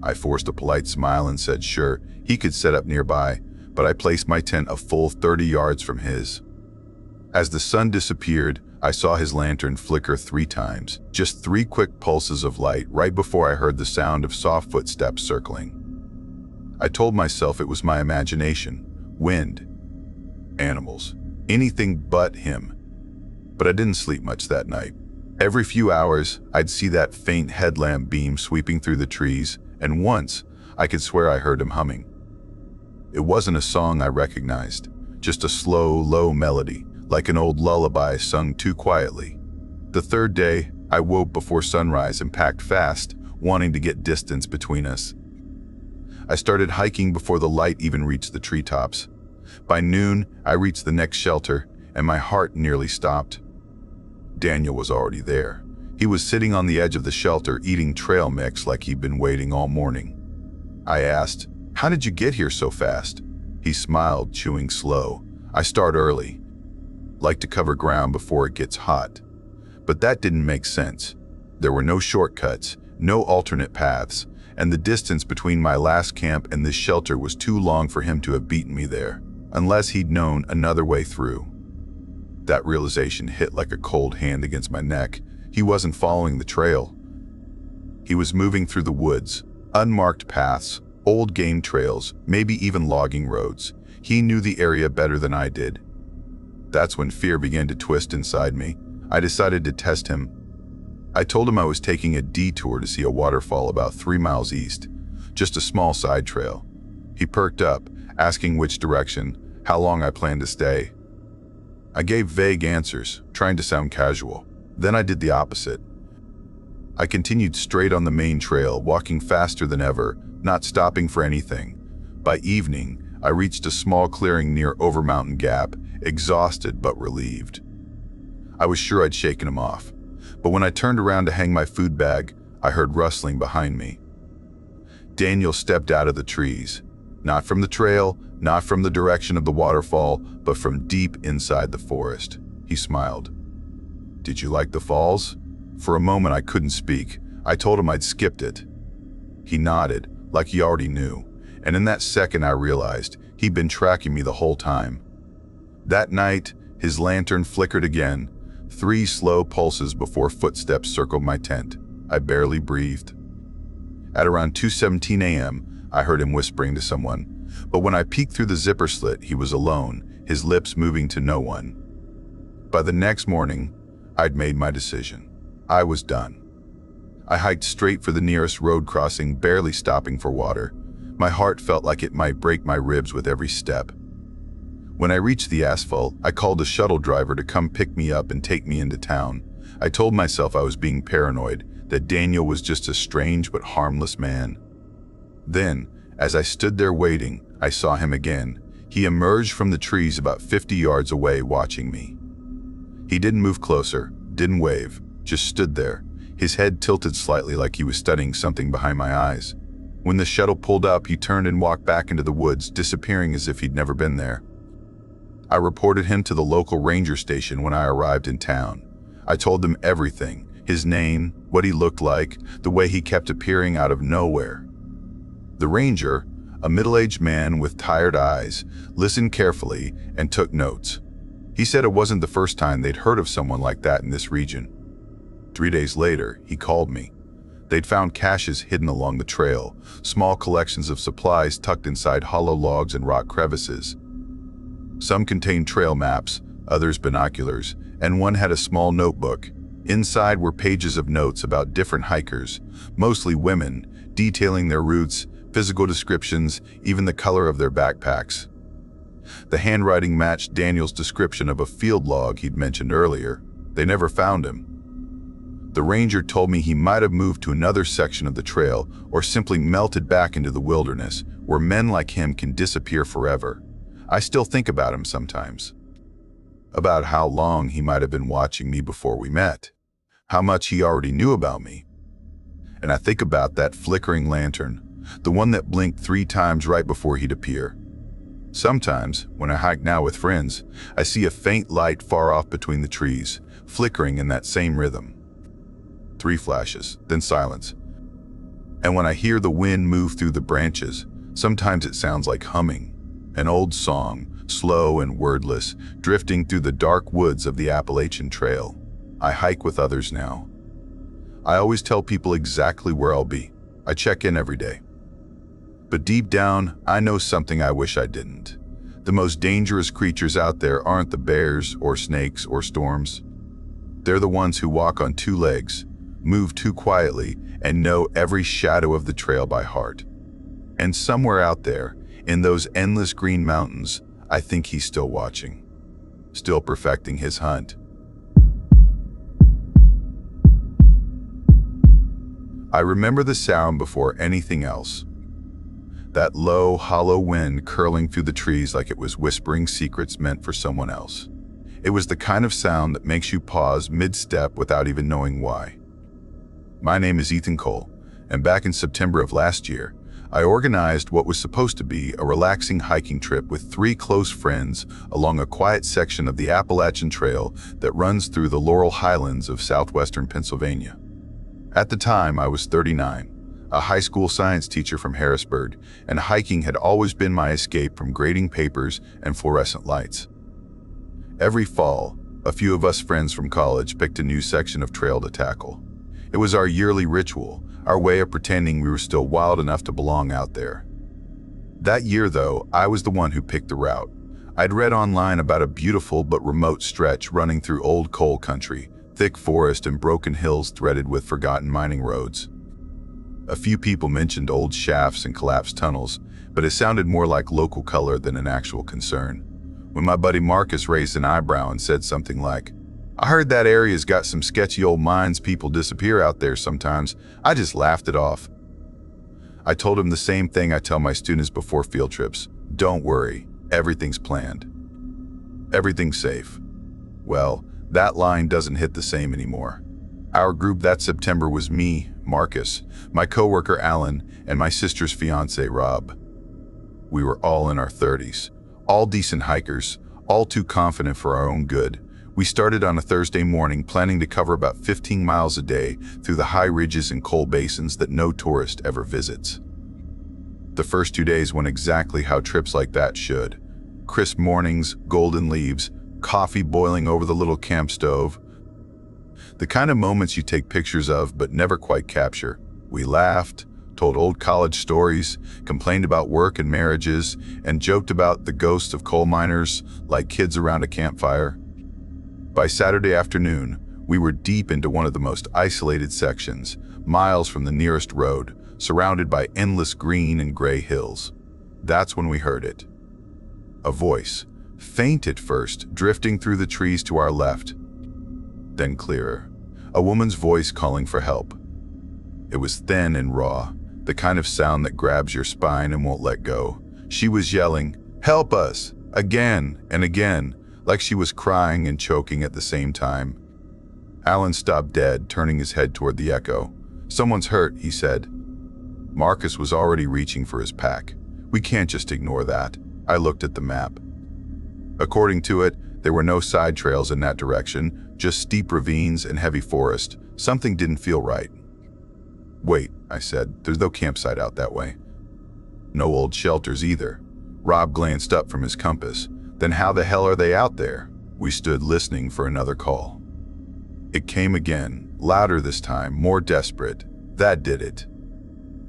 I forced a polite smile and said sure, he could set up nearby, but I placed my tent a full 30 yards from his. As the sun disappeared, I saw his lantern flicker 3 times, just 3 quick pulses of light right before I heard the sound of soft footsteps circling. I told myself it was my imagination, wind, animals, anything but him. But I didn't sleep much that night. Every few hours, I'd see that faint headlamp beam sweeping through the trees, and once, I could swear I heard him humming. It wasn't a song I recognized, just a slow, low melody, like an old lullaby sung too quietly. The 3rd day, I woke before sunrise and packed fast, wanting to get distance between us. I started hiking before the light even reached the treetops. By noon, I reached the next shelter, and my heart nearly stopped. Daniel was already there. He was sitting on the edge of the shelter eating trail mix like he'd been waiting all morning. I asked, "How did you get here so fast?" He smiled, chewing slow. "I start early. Like to cover ground before it gets hot." But that didn't make sense. There were no shortcuts, no alternate paths, and the distance between my last camp and this shelter was too long for him to have beaten me there, unless he'd known another way through. That realization hit like a cold hand against my neck. He wasn't following the trail. He was moving through the woods, unmarked paths, old game trails, maybe even logging roads. He knew the area better than I did. That's when fear began to twist inside me. I decided to test him. I told him I was taking a detour to see a waterfall about 3 miles east, just a small side trail. He perked up, asking which direction, how long I planned to stay. I gave vague answers, trying to sound casual. Then I did the opposite. I continued straight on the main trail, walking faster than ever, not stopping for anything. By evening, I reached a small clearing near Overmountain Gap, exhausted but relieved. I was sure I'd shaken him off, but when I turned around to hang my food bag, I heard rustling behind me. Daniel stepped out of the trees, not from the trail, not from the direction of the waterfall, but from deep inside the forest. He smiled. "Did you like the falls?" For a moment I couldn't speak. I told him I'd skipped it. He nodded, like he already knew, and in that second I realized he'd been tracking me the whole time. That night, his lantern flickered again, 3 slow pulses before footsteps circled my tent. I barely breathed. At around 2:17 a.m., I heard him whispering to someone, but when I peeked through the zipper slit, he was alone, his lips moving to no one. By the next morning, I'd made my decision. I was done. I hiked straight for the nearest road crossing, barely stopping for water. My heart felt like it might break my ribs with every step. When I reached the asphalt, I called a shuttle driver to come pick me up and take me into town. I told myself I was being paranoid, that Daniel was just a strange but harmless man. Then, as I stood there waiting, I saw him again. He emerged from the trees about 50 yards away, watching me. He didn't move closer, didn't wave, just stood there, his head tilted slightly like he was studying something behind my eyes. When the shuttle pulled up, he turned and walked back into the woods, disappearing as if he'd never been there. I reported him to the local ranger station when I arrived in town. I told them everything, his name, what he looked like, the way he kept appearing out of nowhere. The ranger, a middle-aged man with tired eyes, listened carefully and took notes. He said it wasn't the first time they'd heard of someone like that in this region. 3 days later, he called me. They'd found caches hidden along the trail, small collections of supplies tucked inside hollow logs and rock crevices. Some contained trail maps, others binoculars, and one had a small notebook. Inside were pages of notes about different hikers, mostly women, detailing their routes, physical descriptions, even the color of their backpacks. The handwriting matched Daniel's description of a field log he'd mentioned earlier. They never found him. The ranger told me he might have moved to another section of the trail or simply melted back into the wilderness, where men like him can disappear forever. I still think about him sometimes. About how long he might have been watching me before we met. How much he already knew about me. And I think about that flickering lantern, the one that blinked 3 times right before he'd appear. Sometimes, when I hike now with friends, I see a faint light far off between the trees, flickering in that same rhythm. 3 flashes, then silence. And when I hear the wind move through the branches, sometimes it sounds like humming, an old song, slow and wordless, drifting through the dark woods of the Appalachian Trail. I hike with others now. I always tell people exactly where I'll be. I check in every day. But deep down, I know something I wish I didn't. The most dangerous creatures out there aren't the bears or snakes or storms. They're the ones who walk on 2 legs, move too quietly, and know every shadow of the trail by heart. And somewhere out there, in those endless green mountains, I think he's still watching, still perfecting his hunt. I remember the sound before anything else. That low, hollow wind curling through the trees like it was whispering secrets meant for someone else. It was the kind of sound that makes you pause mid-step without even knowing why. My name is Ethan Cole, and back in September of last year, I organized what was supposed to be a relaxing hiking trip with 3 close friends along a quiet section of the Appalachian Trail that runs through the Laurel Highlands of southwestern Pennsylvania. At the time, I was 39, a high school science teacher from Harrisburg, and hiking had always been my escape from grading papers and fluorescent lights. Every fall, a few of us friends from college picked a new section of trail to tackle. It was our yearly ritual, our way of pretending we were still wild enough to belong out there. That year, though, I was the one who picked the route. I'd read online about a beautiful but remote stretch running through old coal country, thick forest and broken hills threaded with forgotten mining roads. A few people mentioned old shafts and collapsed tunnels, but it sounded more like local color than an actual concern. When my buddy Marcus raised an eyebrow and said something like, "I heard that area's got some sketchy old mines, people disappear out there sometimes," I just laughed it off. I told him the same thing I tell my students before field trips. Don't worry, everything's planned. Everything's safe. Well, that line doesn't hit the same anymore. Our group that September was me, Marcus, my coworker Alan, and my sister's fiance Rob. We were all in our 30s, all decent hikers, all too confident for our own good. We started on a Thursday morning, planning to cover about 15 miles a day through the high ridges and coal basins that no tourist ever visits. The first 2 days went exactly how trips like that should. Crisp mornings, golden leaves, coffee boiling over the little camp stove. The kind of moments you take pictures of but never quite capture. We laughed, told old college stories, complained about work and marriages, and joked about the ghosts of coal miners like kids around a campfire. By Saturday afternoon, we were deep into one of the most isolated sections, miles from the nearest road, surrounded by endless green and gray hills. That's when we heard it. A voice, faint at first, drifting through the trees to our left. Then clearer, a woman's voice calling for help. It was thin and raw, the kind of sound that grabs your spine and won't let go. She was yelling, "Help us!" again and again, like she was crying and choking at the same time. Alan stopped dead, turning his head toward the echo. "Someone's hurt," he said. Marcus was already reaching for his pack. "We can't just ignore that." I looked at the map. According to it, there were no side trails in that direction, just steep ravines and heavy forest. Something didn't feel right. "Wait," I said, "there's no campsite out that way." "No old shelters either." Rob glanced up from his compass. "Then how the hell are they out there?" We stood listening for another call. It came again, louder this time, more desperate. That did it.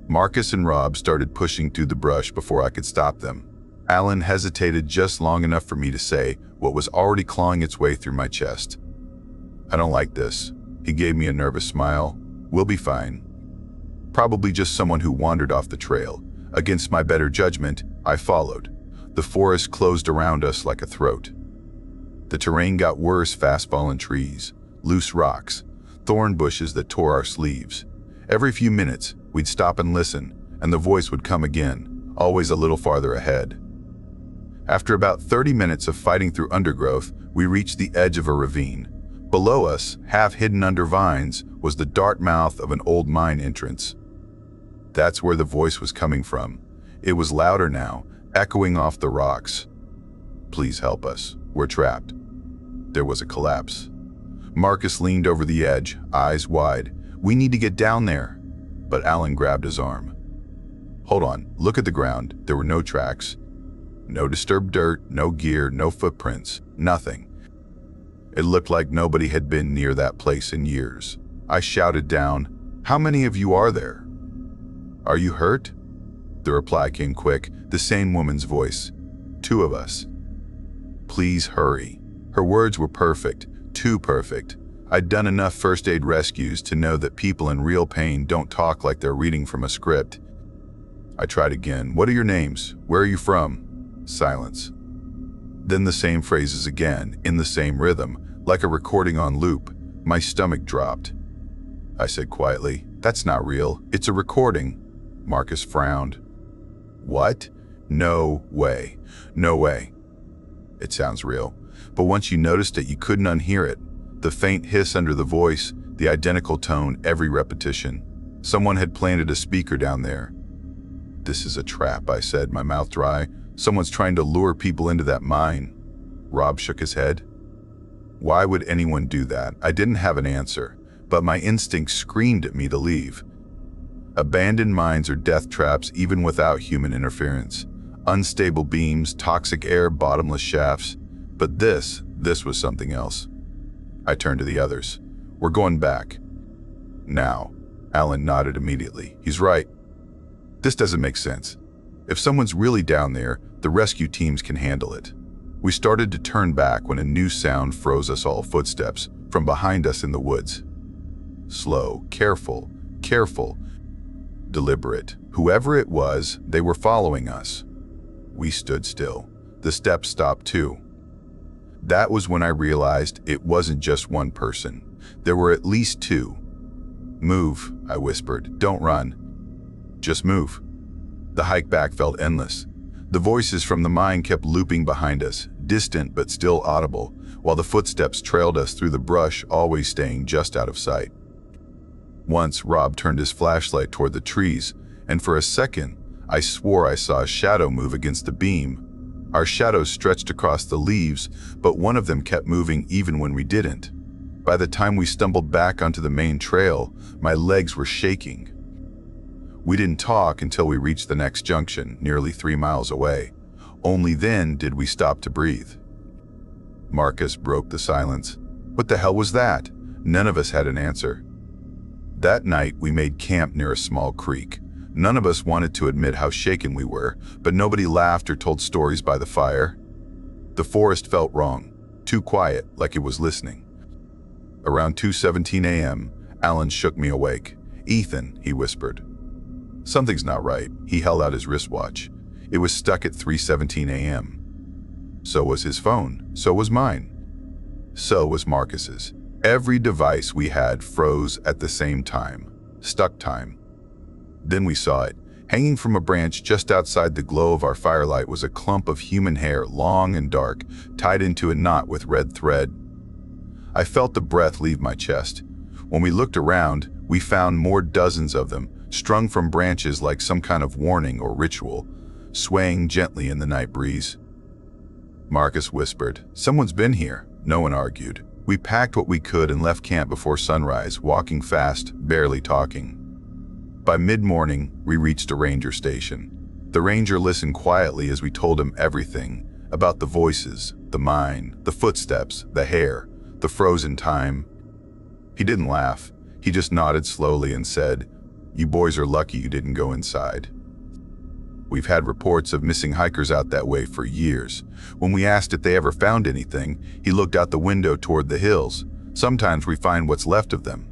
Marcus and Rob started pushing through the brush before I could stop them. Alan hesitated just long enough for me to say what was already clawing its way through my chest. "I don't like this." He gave me a nervous smile. "We'll be fine." Probably just someone who wandered off the trail. Against my better judgment, I followed. The forest closed around us like a throat. The terrain got worse, fast fallen trees, loose rocks, thorn bushes that tore our sleeves. Every few minutes, we'd stop and listen, and the voice would come again, always a little farther ahead. After about 30 minutes of fighting through undergrowth, we reached the edge of a ravine. Below us, half hidden under vines, was the dark mouth of an old mine entrance. That's where the voice was coming from. It was louder now, echoing off the rocks. "Please help us. We're trapped." There was a collapse. Marcus leaned over the edge, eyes wide. "We need to get down there." But Alan grabbed his arm. "Hold on, look at the ground." There were no tracks. No disturbed dirt, no gear, no footprints, nothing. It looked like nobody had been near that place in years. I shouted down, "How many of you are there? Are you hurt?" The reply came quick, the same woman's voice. "2 of us." "Please hurry." Her words were perfect, too perfect. I'd done enough first aid rescues to know that people in real pain don't talk like they're reading from a script. I tried again. "What are your names? Where are you from?" Silence. Then the same phrases again, in the same rhythm, like a recording on loop. My stomach dropped. I said quietly, "That's not real. It's a recording." Marcus frowned. "What? No way. No way." "It sounds real. But once you noticed it, you couldn't unhear it. The faint hiss under the voice, the identical tone, every repetition. Someone had planted a speaker down there." "This is a trap," I said, my mouth dry. "Someone's trying to lure people into that mine." Rob shook his head. "Why would anyone do that?" I didn't have an answer, but my instinct screamed at me to leave. Abandoned mines are death traps even without human interference. Unstable beams, toxic air, bottomless shafts. But this was something else. I turned to the others. "We're going back." "Now." Alan nodded immediately. "He's right. This doesn't make sense. If someone's really down there, the rescue teams can handle it." We started to turn back when a new sound froze us all, footsteps from behind us in the woods. Slow, careful, deliberate. Whoever it was, they were following us. We stood still. The steps stopped too. That was when I realized it wasn't just one person. There were at least 2. "Move," I whispered. "Don't run. Just move." The hike back felt endless. The voices from the mine kept looping behind us, distant but still audible, while the footsteps trailed us through the brush, always staying just out of sight. Once, Rob turned his flashlight toward the trees, and for a second, I swore I saw a shadow move against the beam. Our shadows stretched across the leaves, but one of them kept moving even when we didn't. By the time we stumbled back onto the main trail, my legs were shaking. We didn't talk until we reached the next junction, nearly 3 miles away. Only then did we stop to breathe. Marcus broke the silence. "What the hell was that?" None of us had an answer. That night, we made camp near a small creek. None of us wanted to admit how shaken we were, but nobody laughed or told stories by the fire. The forest felt wrong, too quiet, like it was listening. Around 2:17 a.m., Alan shook me awake. "Ethan," he whispered. "Something's not right." He held out his wristwatch. It was stuck at 3:17 a.m. So was his phone. So was mine. So was Marcus's. Every device we had froze at the same time. Stuck time. Then we saw it. Hanging from a branch just outside the glow of our firelight was a clump of human hair, long and dark, tied into a knot with red thread. I felt the breath leave my chest. When we looked around, we found more dozens of them, strung from branches like some kind of warning or ritual, swaying gently in the night breeze. Marcus whispered, "Someone's been here." No one argued. We packed what we could and left camp before sunrise, walking fast, barely talking. By mid-morning, we reached a ranger station. The ranger listened quietly as we told him everything about the voices, the mine, the footsteps, the hair, the frozen time. He didn't laugh. He just nodded slowly and said, "You boys are lucky you didn't go inside." We've had reports of missing hikers out that way for years. When we asked if they ever found anything, he looked out the window toward the hills. "Sometimes we find what's left of them."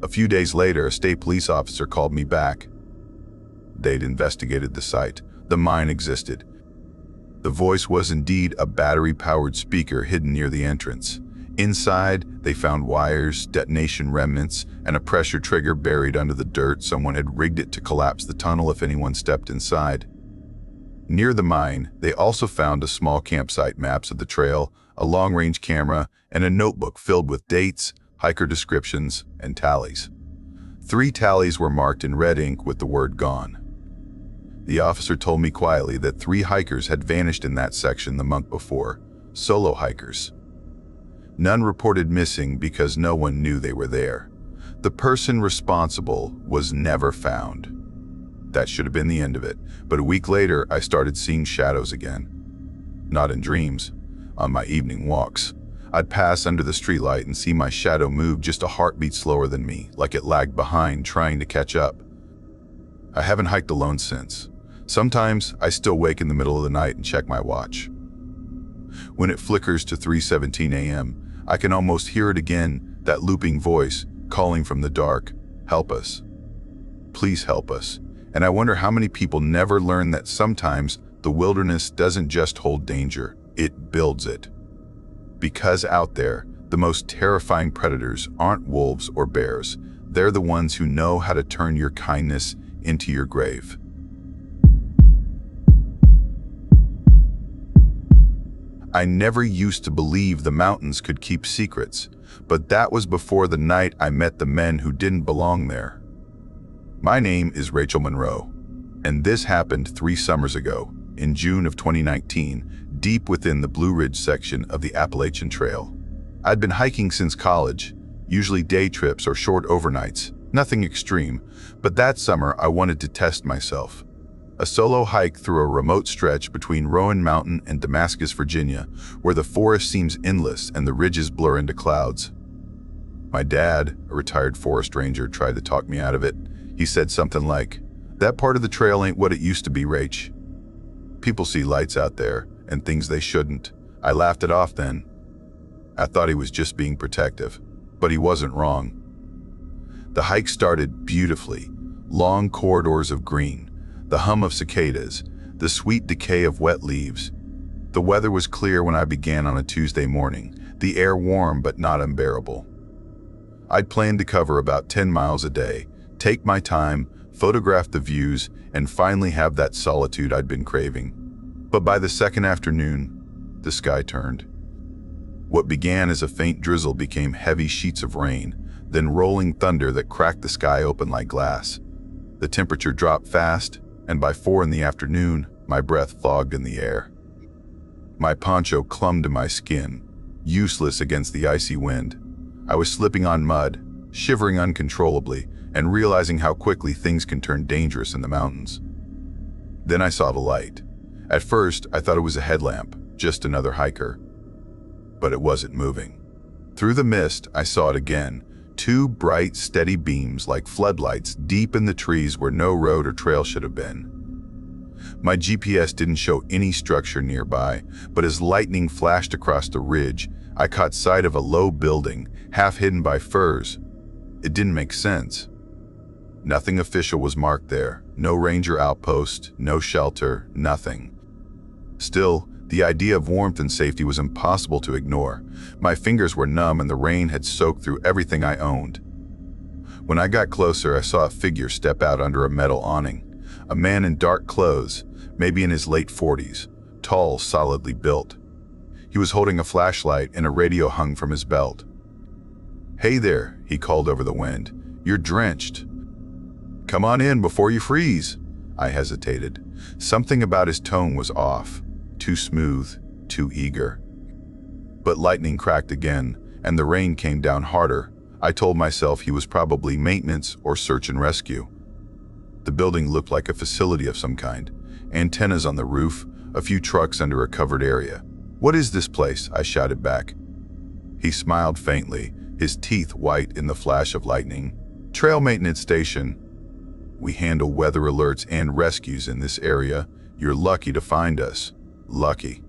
A few days later, a state police officer called me back. They'd investigated the site. The mine existed. The voice was indeed a battery-powered speaker hidden near the entrance. Inside, they found wires, detonation remnants, and a pressure trigger buried under the dirt. Someone had rigged it to collapse the tunnel if anyone stepped inside. Near the mine, they also found a small campsite, maps of the trail, a long-range camera, and a notebook filled with dates, hiker descriptions, and tallies. 3 tallies were marked in red ink with the word gone. The officer told me quietly that 3 hikers had vanished in that section the month before, solo hikers. None reported missing because no one knew they were there. The person responsible was never found. That should have been the end of it, but a week later I started seeing shadows again. Not in dreams, on my evening walks. I'd pass under the streetlight and see my shadow move just a heartbeat slower than me, like it lagged behind, trying to catch up. I haven't hiked alone since. Sometimes I still wake in the middle of the night and check my watch. When it flickers to 3:17 a.m., I can almost hear it again, that looping voice calling from the dark, "Help us. Please help us." And I wonder how many people never learn that sometimes the wilderness doesn't just hold danger, it builds it. Because out there, the most terrifying predators aren't wolves or bears. They're the ones who know how to turn your kindness into your grave. I never used to believe the mountains could keep secrets, but that was before the night I met the men who didn't belong there. My name is Rachel Monroe, and this happened 3 summers ago, in June of 2019, deep within the Blue Ridge section of the Appalachian Trail. I'd been hiking since college, usually day trips or short overnights, nothing extreme, but that summer I wanted to test myself. A solo hike through a remote stretch between Rowan Mountain and Damascus, Virginia, where the forest seems endless and the ridges blur into clouds. My dad, a retired forest ranger, tried to talk me out of it. He said something like, "That part of the trail ain't what it used to be, Rach. People see lights out there and things they shouldn't." I laughed it off then. I thought he was just being protective, but he wasn't wrong. The hike started beautifully, long corridors of green, the hum of cicadas, the sweet decay of wet leaves. The weather was clear when I began on a Tuesday morning, the air warm but not unbearable. I'd planned to cover about 10 miles a day, take my time, photograph the views, and finally have that solitude I'd been craving. But by the second afternoon, the sky turned. What began as a faint drizzle became heavy sheets of rain, then rolling thunder that cracked the sky open like glass. The temperature dropped fast, and by 4 in the afternoon, my breath fogged in the air. My poncho clung to my skin, useless against the icy wind. I was slipping on mud, shivering uncontrollably, and realizing how quickly things can turn dangerous in the mountains. Then I saw the light. At first, I thought it was a headlamp, just another hiker. But it wasn't moving. Through the mist, I saw it again, 2 bright, steady beams like floodlights deep in the trees where no road or trail should have been. My GPS didn't show any structure nearby, but as lightning flashed across the ridge, I caught sight of a low building, half hidden by firs. It didn't make sense. Nothing official was marked there, no ranger outpost, no shelter, nothing. Still, the idea of warmth and safety was impossible to ignore. My fingers were numb and the rain had soaked through everything I owned. When I got closer, I saw a figure step out under a metal awning. A man in dark clothes, maybe in his late 40s, tall, solidly built. He was holding a flashlight and a radio hung from his belt. "Hey there," he called over the wind. "You're drenched. Come on in before you freeze." I hesitated. Something about his tone was off. Too smooth, too eager. But lightning cracked again, and the rain came down harder. I told myself he was probably maintenance or search and rescue. The building looked like a facility of some kind. Antennas on the roof, a few trucks under a covered area. "What is this place?" I shouted back. He smiled faintly, his teeth white in the flash of lightning. "Trail maintenance station. We handle weather alerts and rescues in this area. You're lucky to find us." Lucky.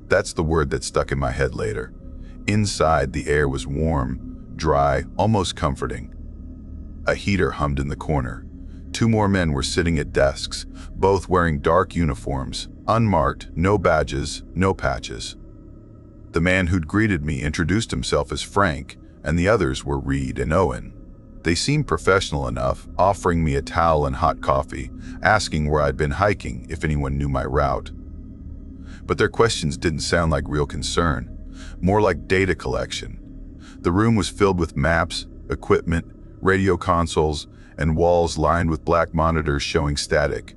That's the word that stuck in my head later. Inside, the air was warm, dry, almost comforting. A heater hummed in the corner. 2 more men were sitting at desks, both wearing dark uniforms, unmarked, no badges, no patches. The man who'd greeted me introduced himself as Frank, and the others were Reed and Owen. They seemed professional enough, offering me a towel and hot coffee, asking where I'd been hiking if anyone knew my route. But their questions didn't sound like real concern. more like data collection. The room was filled with maps, equipment, radio consoles, and walls lined with black monitors showing static.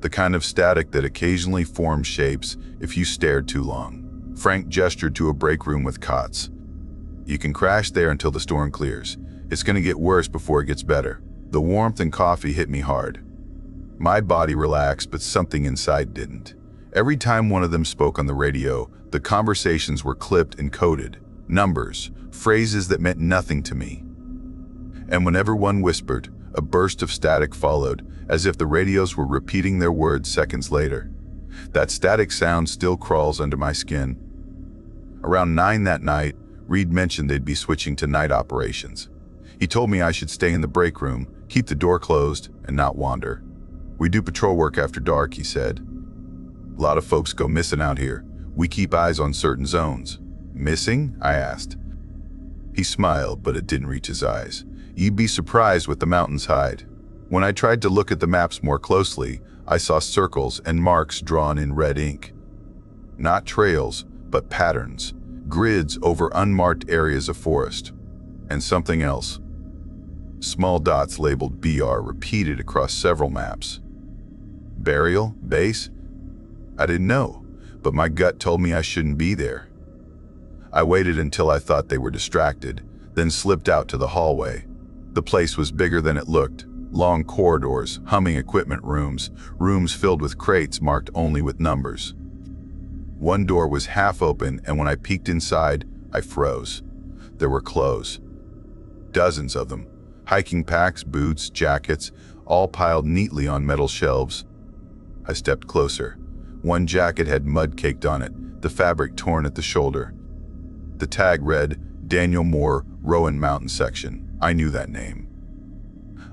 The kind of static that occasionally formed shapes if you stared too long. Frank gestured to a break room with cots. "You can crash there until the storm clears. It's going to get worse before it gets better." The warmth and coffee hit me hard. My body relaxed, but something inside didn't. Every time one of them spoke on the radio, the conversations were clipped and coded. Numbers, phrases that meant nothing to me. And whenever one whispered, a burst of static followed, as if the radios were repeating their words seconds later. That static sound still crawls under my skin. Around 9 that night, Reed mentioned they'd be switching to night operations. He told me I should stay in the break room, keep the door closed, and not wander. "We do patrol work after dark," he said. "A lot of folks go missing out here. We keep eyes on certain zones." "Missing?" I asked. He smiled, but it didn't reach his eyes. "You'd be surprised what the mountains hide." When I tried to look at the maps more closely, I saw circles and marks drawn in red ink. Not trails, but patterns, grids over unmarked areas of forest. And something else. Small dots labeled BR repeated across several maps. Burial? Base? I didn't know, but my gut told me I shouldn't be there. I waited until I thought they were distracted, then slipped out to the hallway. The place was bigger than it looked. Long corridors, humming equipment rooms, rooms filled with crates marked only with numbers. One door was half open, and when I peeked inside, I froze. There were clothes. Dozens of them. Hiking packs, boots, jackets, all piled neatly on metal shelves. I stepped closer. One jacket had mud caked on it, the fabric torn at the shoulder. The tag read, "Daniel Moore, Rowan Mountain Section." I knew that name.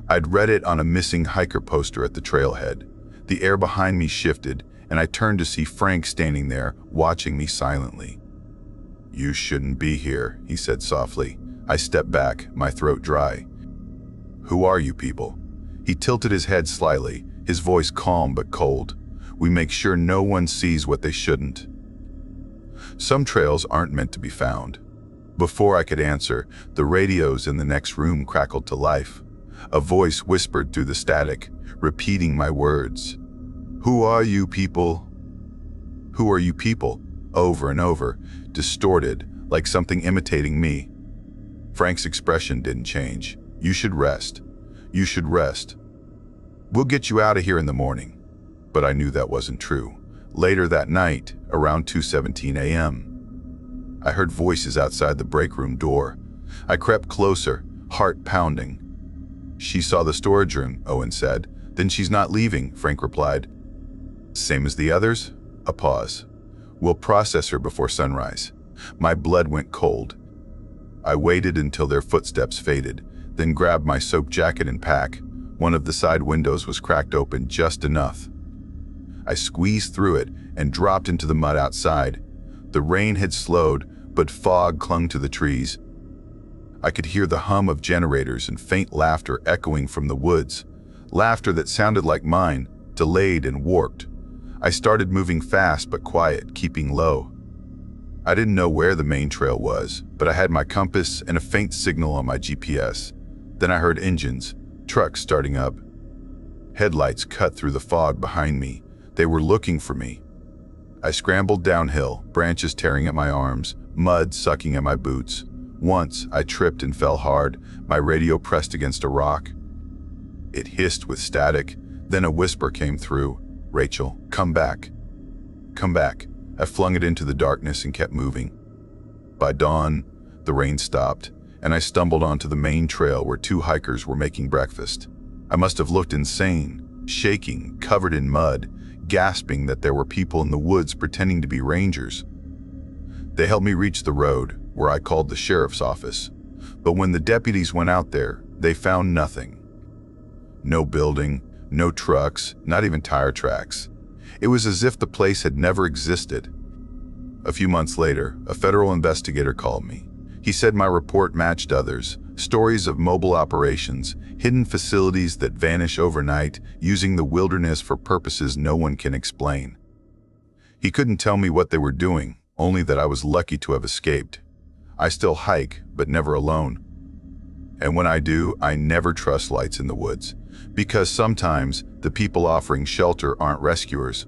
I'd read it on a missing hiker poster at the trailhead. The air behind me shifted, and I turned to see Frank standing there, watching me silently. "You shouldn't be here," he said softly. I stepped back, my throat dry. "Who are you people?" He tilted his head slightly, his voice calm but cold. "We make sure no one sees what they shouldn't. Some trails aren't meant to be found." Before I could answer, the radios in the next room crackled to life. A voice whispered through the static, repeating my words. "Who are you people? Who are you people?" Over and over, distorted, like something imitating me. Frank's expression didn't change. "You should rest. You should rest. We'll get you out of here in the morning." But I knew that wasn't true. Later that night, around 2:17 a.m., I heard voices outside the break room door. I crept closer, heart pounding. "She saw the storage room," Owen said. "Then she's not leaving," Frank replied. "Same as the others?" A pause. "We'll process her before sunrise." My blood went cold. I waited until their footsteps faded, then grabbed my soaked jacket and pack. One of the side windows was cracked open just enough. I squeezed through it and dropped into the mud outside. The rain had slowed, but fog clung to the trees. I could hear the hum of generators and faint laughter echoing from the woods, laughter that sounded like mine, delayed and warped. I started moving fast but quiet, keeping low. I didn't know where the main trail was, but I had my compass and a faint signal on my GPS. Then I heard engines, trucks starting up. Headlights cut through the fog behind me. They were looking for me. I scrambled downhill, branches tearing at my arms, mud sucking at my boots. Once, I tripped and fell hard, my radio pressed against a rock. It hissed with static, then a whisper came through. "Rachel, come back. Come back." I flung it into the darkness and kept moving. By dawn, the rain stopped, and I stumbled onto the main trail where 2 hikers were making breakfast. I must have looked insane, shaking, covered in mud, gasping that there were people in the woods pretending to be rangers. They helped me reach the road, where I called the sheriff's office. But when the deputies went out there, they found nothing. No building, no trucks, not even tire tracks. It was as if the place had never existed. A few months later, a federal investigator called me. He said my report matched others, stories of mobile operations, hidden facilities that vanish overnight, using the wilderness for purposes no one can explain. He couldn't tell me what they were doing, only that I was lucky to have escaped. I still hike, but never alone. And when I do, I never trust lights in the woods, because sometimes the people offering shelter aren't rescuers.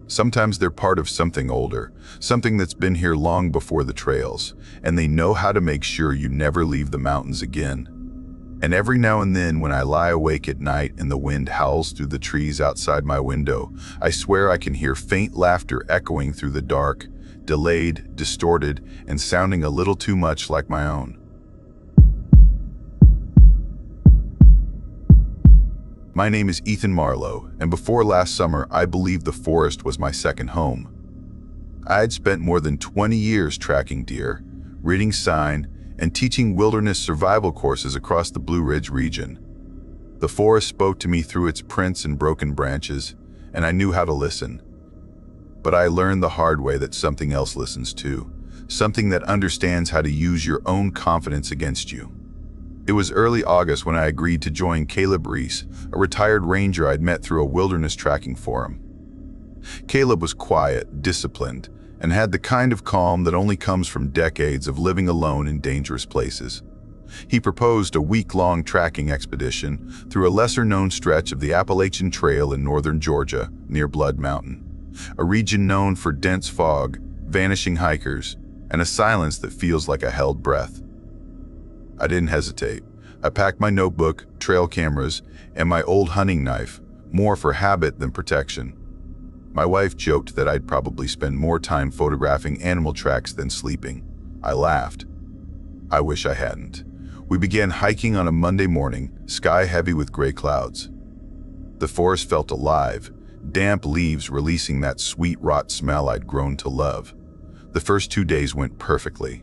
Sometimes they're part of something older, something that's been here long before the trails, and they know how to make sure you never leave the mountains again. And every now and then when I lie awake at night and the wind howls through the trees outside my window, I swear I can hear faint laughter echoing through the dark, delayed, distorted, and sounding a little too much like my own. My name is Ethan Marlowe, and before last summer, I believed the forest was my second home. I had spent more than 20 years tracking deer, reading sign, and teaching wilderness survival courses across the Blue Ridge region. The forest spoke to me through its prints and broken branches, and I knew how to listen. But I learned the hard way that something else listens too, something that understands how to use your own confidence against you. It was early August when I agreed to join Caleb Reese, a retired ranger I'd met through a wilderness tracking forum. Caleb was quiet, disciplined, and had the kind of calm that only comes from decades of living alone in dangerous places. He proposed a week-long tracking expedition through a lesser-known stretch of the Appalachian Trail in northern Georgia near Blood Mountain, a region known for dense fog, vanishing hikers, and a silence that feels like a held breath. I didn't hesitate. I packed my notebook, trail cameras, and my old hunting knife, more for habit than protection. My wife joked that I'd probably spend more time photographing animal tracks than sleeping. I laughed. I wish I hadn't. We began hiking on a Monday morning, sky heavy with gray clouds. The forest felt alive, damp leaves releasing that sweet rot smell I'd grown to love. The first 2 days went perfectly.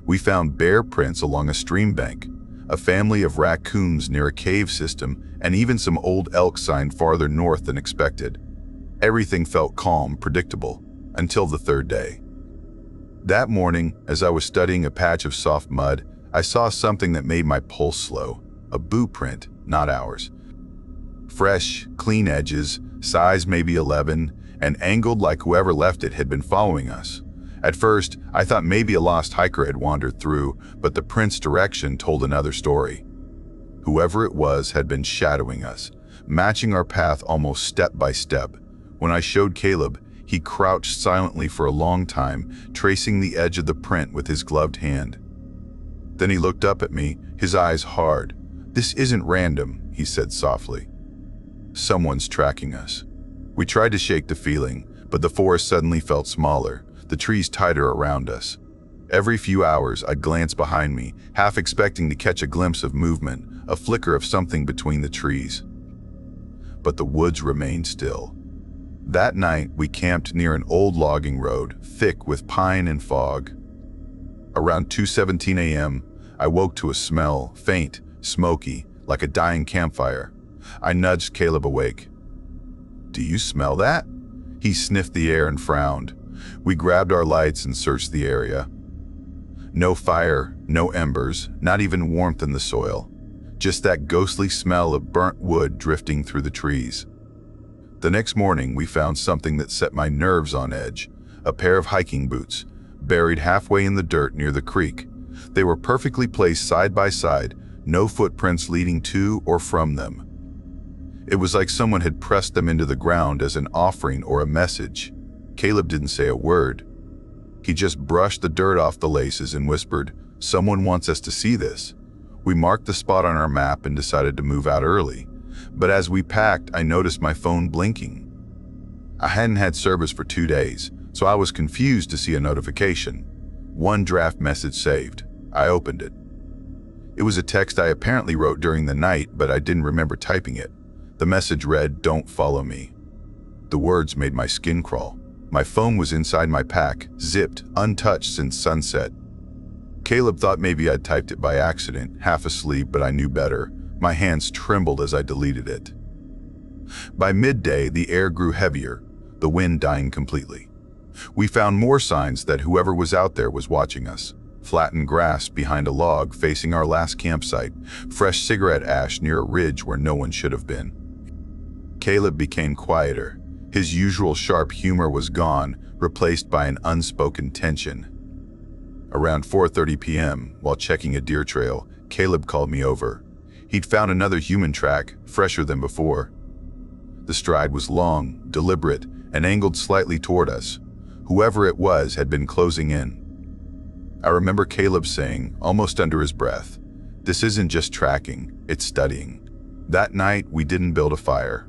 We found bear prints along a stream bank, a family of raccoons near a cave system, and even some old elk sign farther north than expected. Everything felt calm, predictable, until the third day. That morning, as I was studying a patch of soft mud, I saw something that made my pulse slow. A boot print, not ours. Fresh, clean edges, size maybe 11, and angled like whoever left it had been following us. At first, I thought maybe a lost hiker had wandered through, but the print's direction told another story. Whoever it was had been shadowing us, matching our path almost step by step. When I showed Caleb, he crouched silently for a long time, tracing the edge of the print with his gloved hand. Then he looked up at me, his eyes hard. "This isn't random," he said softly. "Someone's tracking us." We tried to shake the feeling, but the forest suddenly felt smaller, the trees tighter around us. Every few hours, I'd glance behind me, half expecting to catch a glimpse of movement, a flicker of something between the trees. But the woods remained still. That night, we camped near an old logging road, thick with pine and fog. Around 2:17 a.m., I woke to a smell, faint, smoky, like a dying campfire. I nudged Caleb awake. "Do you smell that?" He sniffed the air and frowned. We grabbed our lights and searched the area. No fire, no embers, not even warmth in the soil. Just that ghostly smell of burnt wood drifting through the trees. The next morning, we found something that set my nerves on edge. A pair of hiking boots, buried halfway in the dirt near the creek. They were perfectly placed side by side, no footprints leading to or from them. It was like someone had pressed them into the ground as an offering or a message. Caleb didn't say a word. He just brushed the dirt off the laces and whispered, "Someone wants us to see this." We marked the spot on our map and decided to move out early. But as we packed, I noticed my phone blinking. I hadn't had service for 2 days, so I was confused to see a notification. One draft message saved. I opened it. It was a text I apparently wrote during the night, but I didn't remember typing it. The message read, "Don't follow me." The words made my skin crawl. My phone was inside my pack, zipped, untouched since sunset. Caleb thought maybe I'd typed it by accident, half asleep, but I knew better. My hands trembled as I deleted it. By midday, the air grew heavier, the wind dying completely. We found more signs that whoever was out there was watching us. Flattened grass behind a log facing our last campsite, fresh cigarette ash near a ridge where no one should have been. Caleb became quieter. His usual sharp humor was gone, replaced by an unspoken tension. Around 4:30 p.m., while checking a deer trail, Caleb called me over. He'd found another human track, fresher than before. The stride was long, deliberate, and angled slightly toward us. Whoever it was had been closing in. I remember Caleb saying, almost under his breath, "This isn't just tracking, it's studying." That night, we didn't build a fire.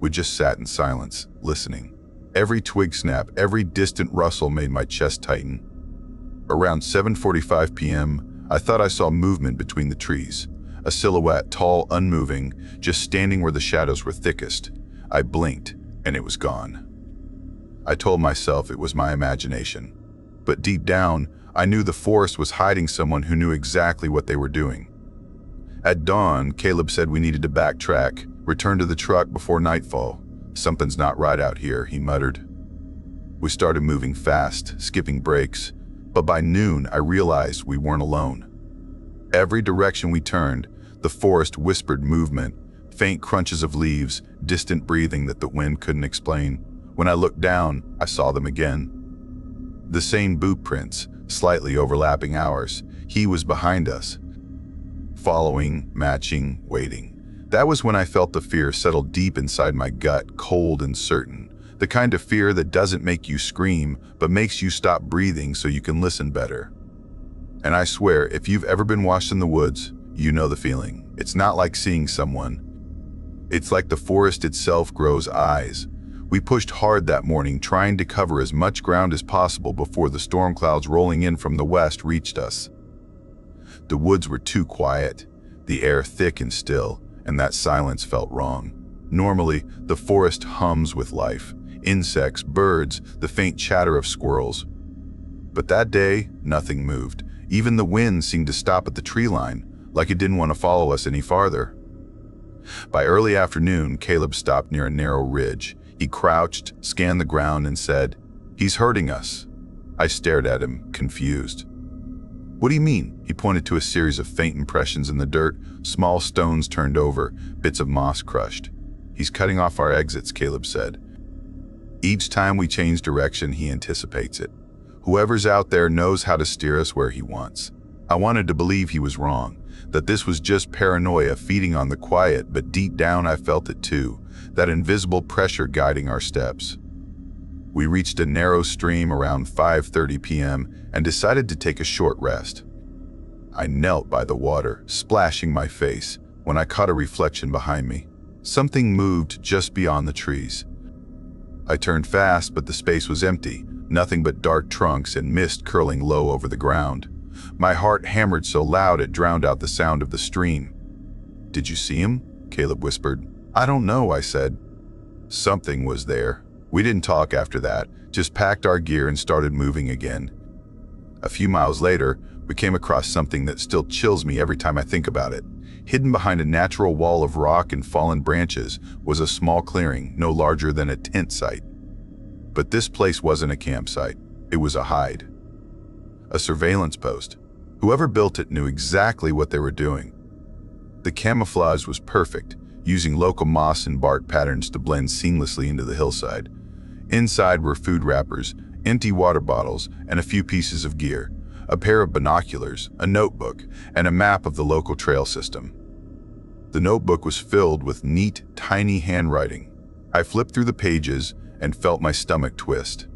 We just sat in silence, listening. Every twig snap, every distant rustle made my chest tighten. Around 7:45 p.m., I thought I saw movement between the trees. A silhouette, tall, unmoving, just standing where the shadows were thickest. I blinked, and it was gone. I told myself it was my imagination. But deep down, I knew the forest was hiding someone who knew exactly what they were doing. At dawn, Caleb said we needed to backtrack, return to the truck before nightfall. "Something's not right out here," he muttered. We started moving fast, skipping breaks, but by noon I realized we weren't alone. Every direction we turned, the forest whispered movement, faint crunches of leaves, distant breathing that the wind couldn't explain. When I looked down, I saw them again. The same boot prints, slightly overlapping ours. He was behind us. Following, matching, waiting. That was when I felt the fear settle deep inside my gut, cold and certain. The kind of fear that doesn't make you scream, but makes you stop breathing so you can listen better. And I swear, if you've ever been washed in the woods, you know the feeling. It's not like seeing someone. It's like the forest itself grows eyes. We pushed hard that morning, trying to cover as much ground as possible before the storm clouds rolling in from the west reached us. The woods were too quiet, the air thick and still, and that silence felt wrong. Normally, the forest hums with life. Insects, birds, the faint chatter of squirrels. But that day, nothing moved. Even the wind seemed to stop at the tree line, like it didn't want to follow us any farther. By early afternoon, Caleb stopped near a narrow ridge. He crouched, scanned the ground, and said, "He's hurting us." I stared at him, confused. "What do you mean?" He pointed to a series of faint impressions in the dirt, small stones turned over, bits of moss crushed. "He's cutting off our exits," Caleb said. "Each time we change direction, he anticipates it. Whoever's out there knows how to steer us where he wants." I wanted to believe he was wrong, that this was just paranoia feeding on the quiet, but deep down I felt it too, that invisible pressure guiding our steps. We reached a narrow stream around 5:30 p.m. and decided to take a short rest. I knelt by the water, splashing my face, when I caught a reflection behind me. Something moved just beyond the trees. I turned fast, but the space was empty, nothing but dark trunks and mist curling low over the ground. My heart hammered so loud it drowned out the sound of the stream. "Did you see him?" Caleb whispered. "I don't know," I said. Something was there. We didn't talk after that, just packed our gear and started moving again. A few miles later, we came across something that still chills me every time I think about it. Hidden behind a natural wall of rock and fallen branches was a small clearing, no larger than a tent site. But this place wasn't a campsite. It was a hide. A surveillance post. Whoever built it knew exactly what they were doing. The camouflage was perfect, using local moss and bark patterns to blend seamlessly into the hillside. Inside were food wrappers, empty water bottles, and a few pieces of gear, a pair of binoculars, a notebook, and a map of the local trail system. The notebook was filled with neat, tiny handwriting. I flipped through the pages and felt my stomach twist.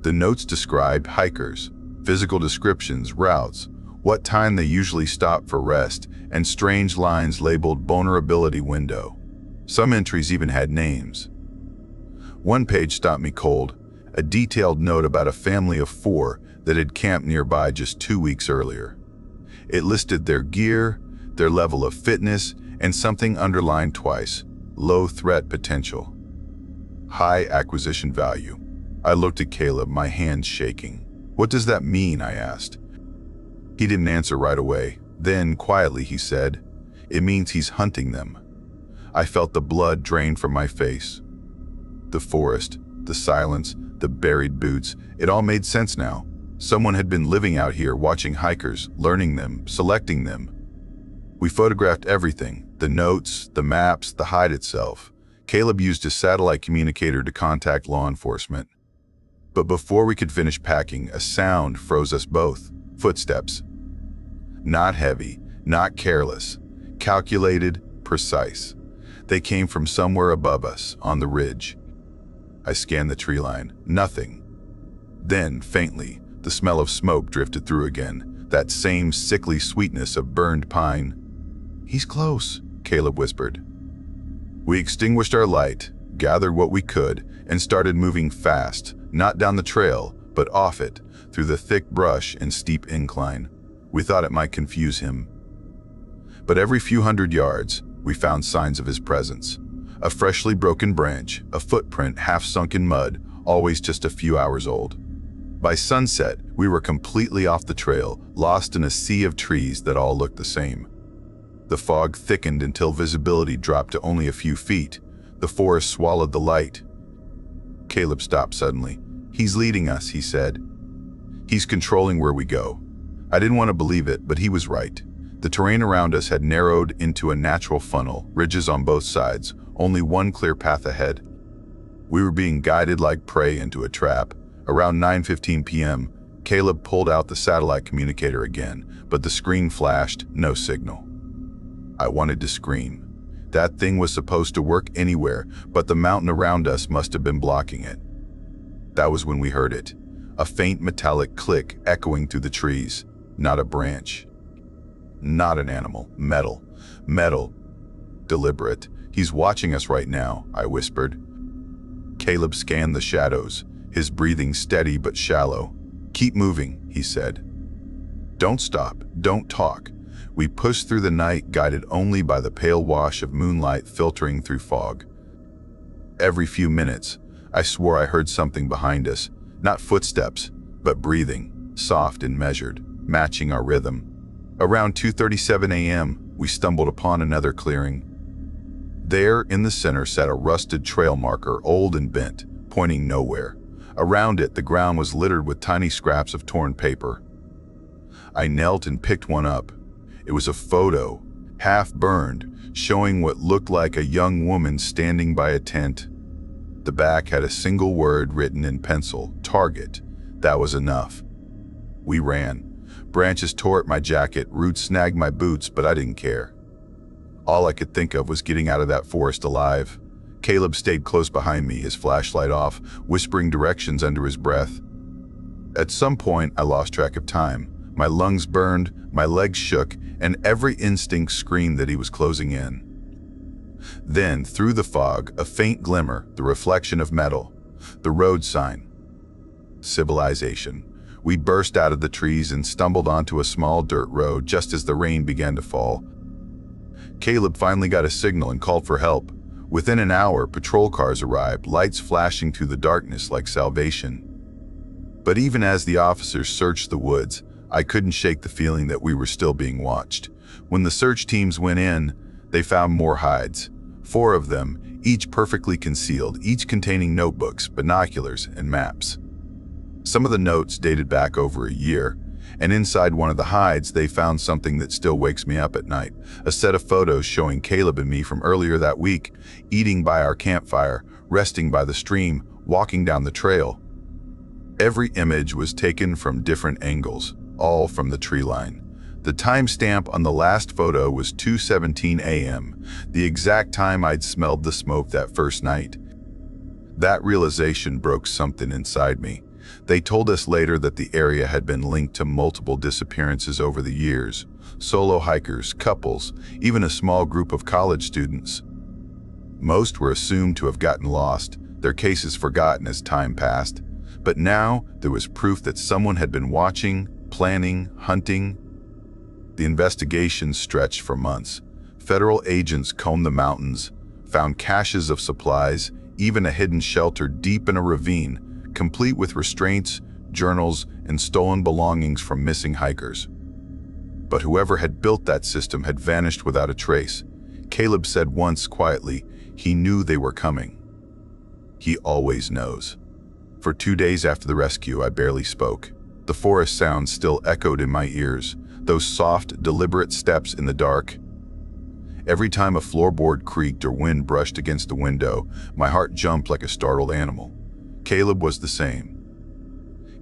The notes described hikers, physical descriptions, routes, what time they usually stop for rest, and strange lines labeled vulnerability window. Some entries even had names. One page stopped me cold, a detailed note about a family of 4 that had camped nearby just 2 weeks earlier. It listed their gear, their level of fitness, and something underlined twice: low threat potential, high acquisition value. I looked at Caleb, my hands shaking. "What does that mean?" I asked. He didn't answer right away. Then, quietly, he said, "It means he's hunting them." I felt the blood drain from my face. The forest, the silence, the buried boots, it all made sense now. Someone had been living out here, watching hikers, learning them, selecting them. We photographed everything, the notes, the maps, the hide itself. Caleb used his satellite communicator to contact law enforcement. But before we could finish packing, a sound froze us both. Footsteps. Not heavy, not careless. Calculated, precise. They came from somewhere above us, on the ridge. I scanned the tree line. Nothing. Then, faintly, the smell of smoke drifted through again, that same sickly sweetness of burned pine. "He's close," Caleb whispered. We extinguished our light, gathered what we could, and started moving fast, not down the trail, but off it, through the thick brush and steep incline. We thought it might confuse him. But every few hundred yards, we found signs of his presence. A freshly broken branch, a footprint half sunk in mud, always just a few hours old. By sunset, we were completely off the trail, lost in a sea of trees that all looked the same. The fog thickened until visibility dropped to only a few feet. The forest swallowed the light. Caleb stopped suddenly. "He's leading us," he said. "He's controlling where we go." I didn't want to believe it, but he was right. The terrain around us had narrowed into a natural funnel, ridges on both sides, only one clear path ahead. We were being guided like prey into a trap. Around 9:15 p.m., Caleb pulled out the satellite communicator again, but the screen flashed, no signal. I wanted to scream. That thing was supposed to work anywhere, but the mountain around us must have been blocking it. That was when we heard it, a faint metallic click echoing through the trees. Not a branch. Not an animal. Metal. Metal. Deliberate. "He's watching us right now," I whispered. Caleb scanned the shadows, his breathing steady but shallow. "Keep moving," he said. "Don't stop. Don't talk." We pushed through the night, guided only by the pale wash of moonlight filtering through fog. Every few minutes, I swore I heard something behind us. Not footsteps, but breathing, soft and measured, matching our rhythm. Around 2:37 a.m., we stumbled upon another clearing. There, in the center, sat a rusted trail marker, old and bent, pointing nowhere. Around it, the ground was littered with tiny scraps of torn paper. I knelt and picked one up. It was a photo, half burned, showing what looked like a young woman standing by a tent. The back had a single word written in pencil, "Target." That was enough. We ran. Branches tore at my jacket, roots snagged my boots, but I didn't care. All I could think of was getting out of that forest alive. Caleb stayed close behind me, his flashlight off, whispering directions under his breath. At some point, I lost track of time. My lungs burned, my legs shook, and every instinct screamed that he was closing in. Then, through the fog, a faint glimmer, the reflection of metal. The road sign. Civilization. We burst out of the trees and stumbled onto a small dirt road just as the rain began to fall. Caleb finally got a signal and called for help. Within an hour, patrol cars arrived, lights flashing through the darkness like salvation. But even as the officers searched the woods, I couldn't shake the feeling that we were still being watched. When the search teams went in, they found more hides. 4 of them, each perfectly concealed, each containing notebooks, binoculars, and maps. Some of the notes dated back over a year, and inside one of the hides they found something that still wakes me up at night. A set of photos showing Caleb and me from earlier that week, eating by our campfire, resting by the stream, walking down the trail. Every image was taken from different angles, all from the tree line. The timestamp on the last photo was 2:17 a.m., the exact time I'd smelled the smoke that first night. That realization broke something inside me. They told us later that the area had been linked to multiple disappearances over the years. Solo hikers, couples, even a small group of college students. Most were assumed to have gotten lost, their cases forgotten as time passed. But now there was proof that someone had been watching, planning, hunting. The investigation stretched for months. Federal agents combed the mountains, found caches of supplies, even a hidden shelter deep in a ravine, complete with restraints, journals, and stolen belongings from missing hikers. But whoever had built that system had vanished without a trace. Caleb said once quietly, he knew they were coming. He always knows. For 2 days after the rescue, I barely spoke. The forest sounds still echoed in my ears, those soft, deliberate steps in the dark. Every time a floorboard creaked or wind brushed against the window, my heart jumped like a startled animal. Caleb was the same.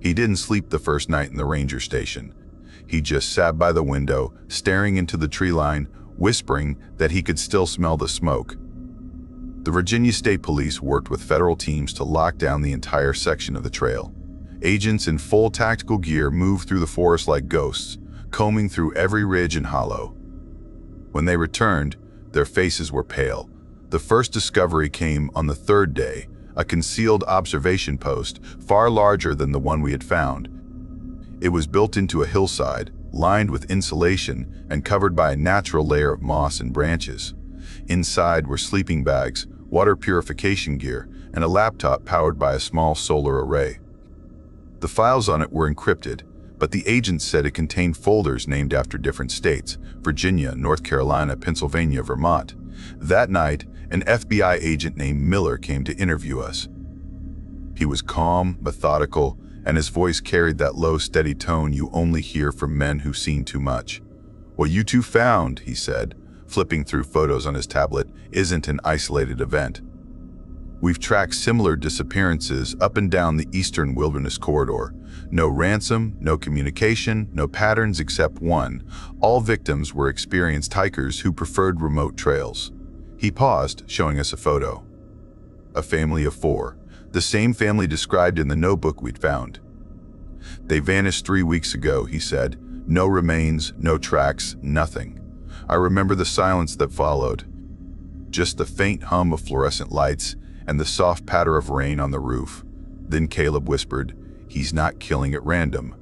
He didn't sleep the first night in the ranger station. He just sat by the window, staring into the tree line, whispering that he could still smell the smoke. The Virginia State Police worked with federal teams to lock down the entire section of the trail. Agents in full tactical gear moved through the forest like ghosts, combing through every ridge and hollow. When they returned, their faces were pale. The first discovery came on the third day, a concealed observation post far larger than the one we had found. It was built into a hillside, lined with insulation and covered by a natural layer of moss and branches. Inside were sleeping bags, water purification gear, and a laptop powered by a small solar array. The files on it were encrypted, but the agents said it contained folders named after different states: Virginia, North Carolina, Pennsylvania, Vermont. That night, an FBI agent named Miller came to interview us. He was calm, methodical, and his voice carried that low, steady tone you only hear from men who've seen too much. "What you two found," he said, flipping through photos on his tablet, "isn't an isolated event. We've tracked similar disappearances up and down the eastern wilderness corridor. No ransom, no communication, no patterns except one. All victims were experienced hikers who preferred remote trails." He paused, showing us a photo. A family of 4, the same family described in the notebook we'd found. "They vanished 3 weeks ago," he said. "No remains, no tracks, nothing." I remember the silence that followed. Just the faint hum of fluorescent lights and the soft patter of rain on the roof. Then Caleb whispered, "He's not killing at random.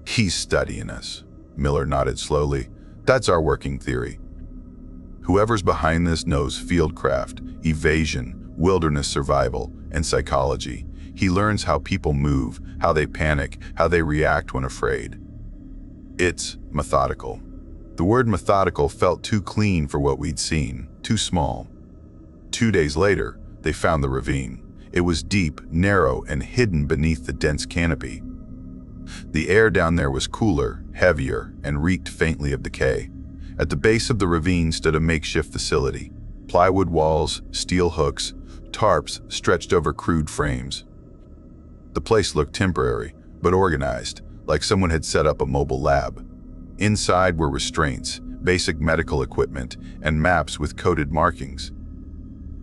He's studying us." Miller nodded slowly. "That's our working theory. Whoever's behind this knows fieldcraft, evasion, wilderness survival, and psychology. He learns how people move, how they panic, how they react when afraid. It's methodical." The word methodical felt too clean for what we'd seen, too small. 2 days later, they found the ravine. It was deep, narrow, and hidden beneath the dense canopy. The air down there was cooler, heavier, and reeked faintly of decay. At the base of the ravine stood a makeshift facility. Plywood walls, steel hooks, tarps stretched over crude frames. The place looked temporary, but organized, like someone had set up a mobile lab. Inside were restraints, basic medical equipment, and maps with coded markings.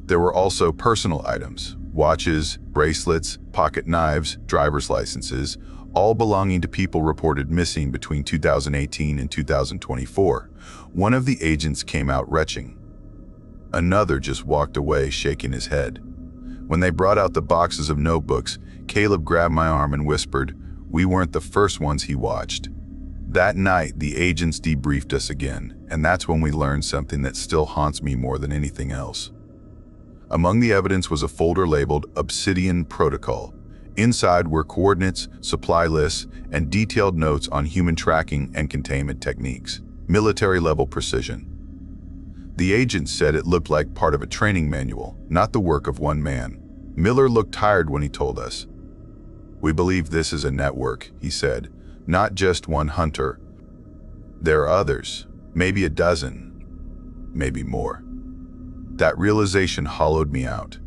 There were also personal items: watches, bracelets, pocket knives, driver's licenses, all belonging to people reported missing between 2018 and 2024. One of the agents came out retching. Another just walked away, shaking his head. When they brought out the boxes of notebooks, Caleb grabbed my arm and whispered, "We weren't the first ones he watched." That night, the agents debriefed us again, and that's when we learned something that still haunts me more than anything else. Among the evidence was a folder labeled Obsidian Protocol. Inside were coordinates, supply lists, and detailed notes on human tracking and containment techniques. Military-level precision. The agent said it looked like part of a training manual, not the work of one man. Miller looked tired when he told us. "We believe this is a network," he said, "not just one hunter. There are others, maybe a dozen, maybe more." That realization hollowed me out,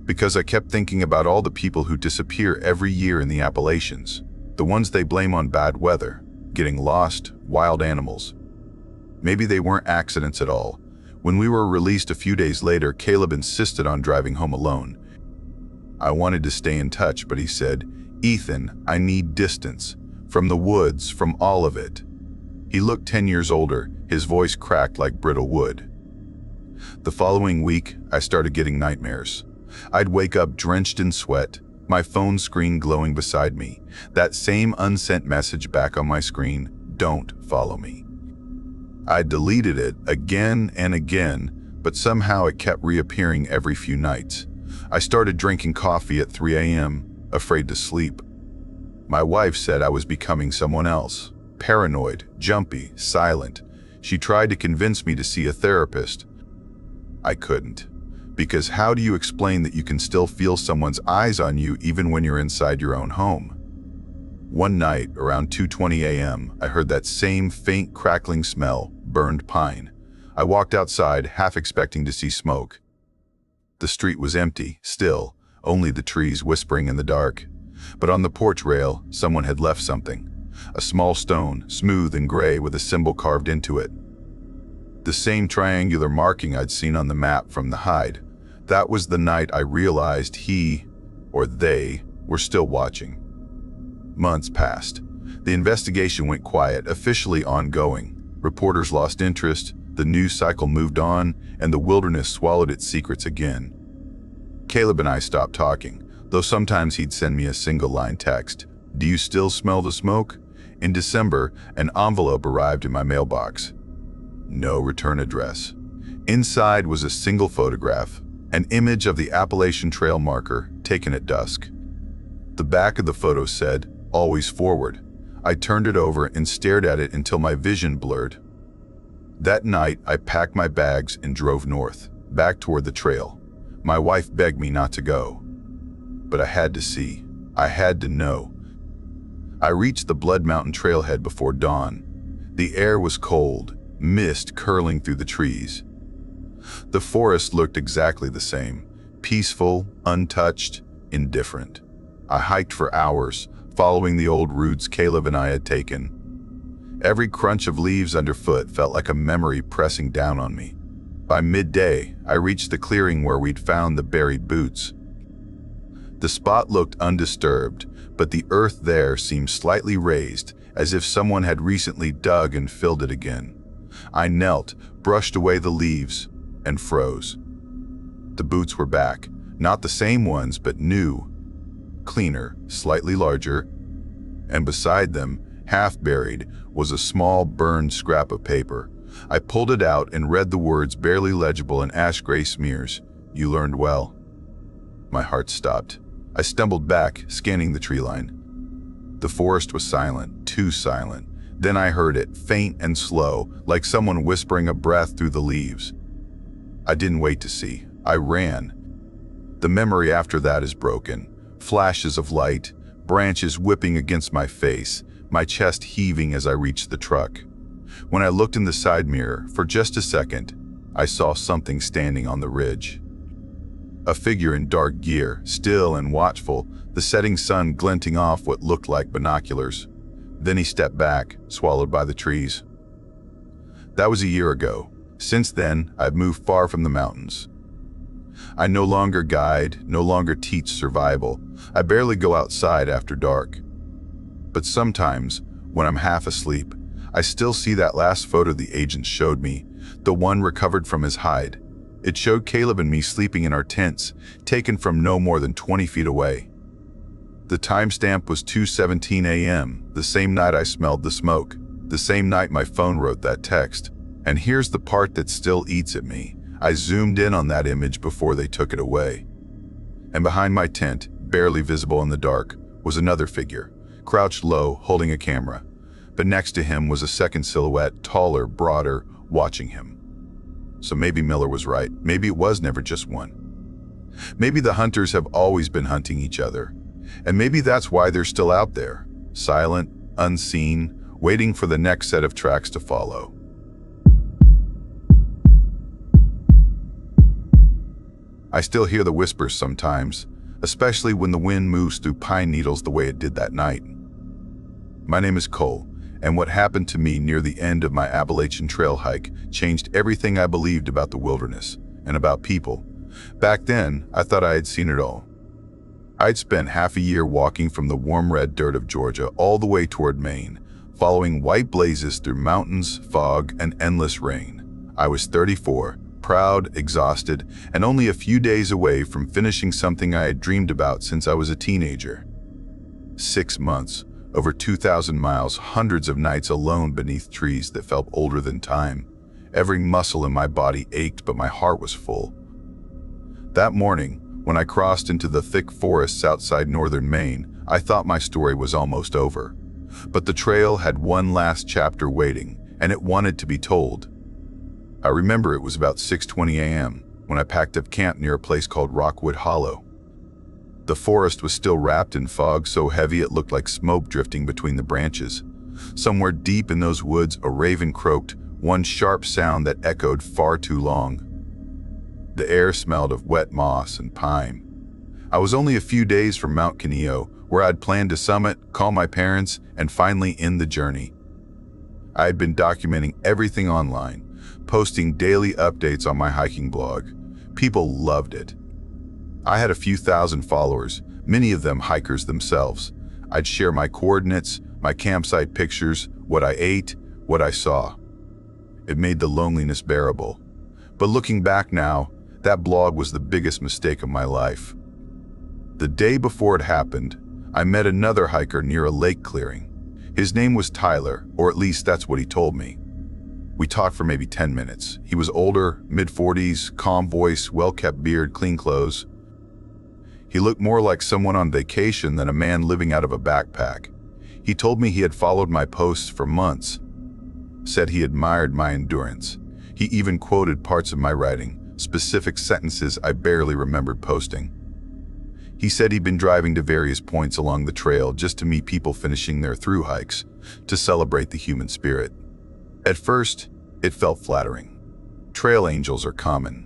because I kept thinking about all the people who disappear every year in the Appalachians, the ones they blame on bad weather, getting lost, wild animals. Maybe they weren't accidents at all. When we were released a few days later, Caleb insisted on driving home alone. I wanted to stay in touch, but he said, "Ethan, I need distance. From the woods, from all of it." He looked 10 years older, his voice cracked like brittle wood. The following week, I started getting nightmares. I'd wake up drenched in sweat, my phone screen glowing beside me, that same unsent message back on my screen, "Don't follow me." I deleted it again and again, but somehow it kept reappearing every few nights. I started drinking coffee at 3 a.m., afraid to sleep. My wife said I was becoming someone else, paranoid, jumpy, silent. She tried to convince me to see a therapist. I couldn't, because how do you explain that you can still feel someone's eyes on you even when you're inside your own home? One night, around 2:20 a.m., I heard that same faint crackling smell, burned pine. I walked outside, half expecting to see smoke. The street was empty, still, only the trees whispering in the dark. But on the porch rail, someone had left something. A small stone, smooth and gray with a symbol carved into it. The same triangular marking I'd seen on the map from the hide. That was the night I realized he, or they, were still watching. Months passed. The investigation went quiet, officially ongoing. Reporters lost interest, the news cycle moved on, and the wilderness swallowed its secrets again. Caleb and I stopped talking, though sometimes he'd send me a single-line text. "Do you still smell the smoke?" In December, an envelope arrived in my mailbox. No return address. Inside was a single photograph, an image of the Appalachian Trail marker taken at dusk. The back of the photo said, "Always forward." I turned it over and stared at it until my vision blurred. That night, I packed my bags and drove north, back toward the trail. My wife begged me not to go. But I had to see. I had to know. I reached the Blood Mountain trailhead before dawn. The air was cold, mist curling through the trees. The forest looked exactly the same, peaceful, untouched, indifferent. I hiked for hours, following the old routes Caleb and I had taken. Every crunch of leaves underfoot felt like a memory pressing down on me. By midday, I reached the clearing where we'd found the buried boots. The spot looked undisturbed, but the earth there seemed slightly raised, as if someone had recently dug and filled it again. I knelt, brushed away the leaves, and froze. The boots were back, not the same ones, but new, cleaner, slightly larger, and beside them, half buried, was a small burned scrap of paper. I pulled it out and read the words barely legible in ash-gray smears. "You learned well." My heart stopped. I stumbled back, scanning the tree line. The forest was silent, too silent. Then I heard it, faint and slow, like someone whispering a breath through the leaves. I didn't wait to see. I ran. The memory after that is broken. Flashes of light, branches whipping against my face, my chest heaving as I reached the truck. When I looked in the side mirror, for just a second, I saw something standing on the ridge. A figure in dark gear, still and watchful, the setting sun glinting off what looked like binoculars. Then he stepped back, swallowed by the trees. That was a year ago. Since then, I've moved far from the mountains. I no longer guide, no longer teach survival. I barely go outside after dark. But sometimes, when I'm half asleep, I still see that last photo the agent showed me, the one recovered from his hide. It showed Caleb and me sleeping in our tents, taken from no more than 20 feet away. The timestamp was 2:17 a.m., the same night I smelled the smoke, the same night my phone wrote that text. And here's the part that still eats at me. I zoomed in on that image before they took it away. And behind my tent, barely visible in the dark, was another figure, crouched low, holding a camera. But next to him was a second silhouette, taller, broader, watching him. So maybe Miller was right. Maybe it was never just one. Maybe the hunters have always been hunting each other. And maybe that's why they're still out there, silent, unseen, waiting for the next set of tracks to follow. I still hear the whispers sometimes, especially when the wind moves through pine needles the way it did that night. My name is Cole, and what happened to me near the end of my Appalachian Trail hike changed everything I believed about the wilderness and about people. Back then, I thought I had seen it all. I'd spent half a year walking from the warm red dirt of Georgia all the way toward Maine, following white blazes through mountains, fog, and endless rain. I was 34, proud, exhausted, and only a few days away from finishing something I had dreamed about since I was a teenager. 6 months, over 2,000 miles, hundreds of nights alone beneath trees that felt older than time. Every muscle in my body ached, but my heart was full. That morning, when I crossed into the thick forests outside northern Maine, I thought my story was almost over. But the trail had one last chapter waiting, and it wanted to be told. I remember it was about 6:20 a.m. when I packed up camp near a place called Rockwood Hollow. The forest was still wrapped in fog so heavy it looked like smoke drifting between the branches. Somewhere deep in those woods, a raven croaked, one sharp sound that echoed far too long. The air smelled of wet moss and pine. I was only a few days from Mount Canillo, where I'd planned to summit, call my parents, and finally end the journey. I had been documenting everything online, posting daily updates on my hiking blog. People loved it. I had a few thousand followers, many of them hikers themselves. I'd share my coordinates, my campsite pictures, what I ate, what I saw. It made the loneliness bearable. But looking back now, that blog was the biggest mistake of my life. The day before it happened, I met another hiker near a lake clearing. His name was Tyler, or at least that's what he told me. We talked for maybe 10 minutes. He was older, mid-40s, calm voice, well-kept beard, clean clothes. He looked more like someone on vacation than a man living out of a backpack. He told me he had followed my posts for months, said he admired my endurance. He even quoted parts of my writing, specific sentences I barely remembered posting. He said he'd been driving to various points along the trail just to meet people finishing their through hikes, to celebrate the human spirit. At first, it felt flattering. Trail angels are common.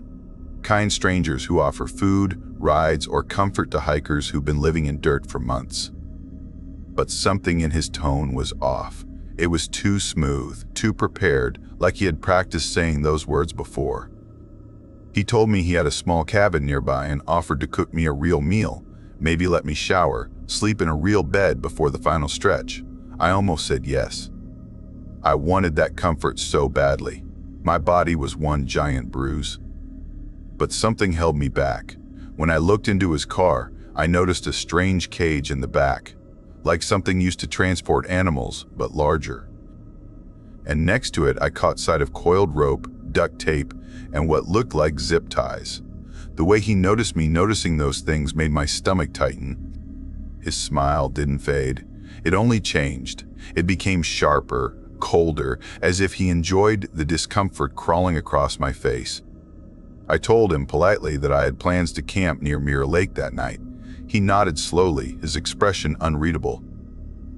Kind strangers who offer food, rides, or comfort to hikers who've been living in dirt for months. But something in his tone was off. It was too smooth, too prepared, like he had practiced saying those words before. He told me he had a small cabin nearby and offered to cook me a real meal, maybe let me shower, sleep in a real bed before the final stretch. I almost said yes. I wanted that comfort so badly. My body was one giant bruise. But something held me back. When I looked into his car, I noticed a strange cage in the back, like something used to transport animals, but larger. And next to it, I caught sight of coiled rope, duct tape, and what looked like zip ties. The way he noticed me noticing those things made my stomach tighten. His smile didn't fade. It only changed. It became sharper, colder, as if he enjoyed the discomfort crawling across my face. I told him politely that I had plans to camp near Mirror Lake that night. He nodded slowly, his expression unreadable.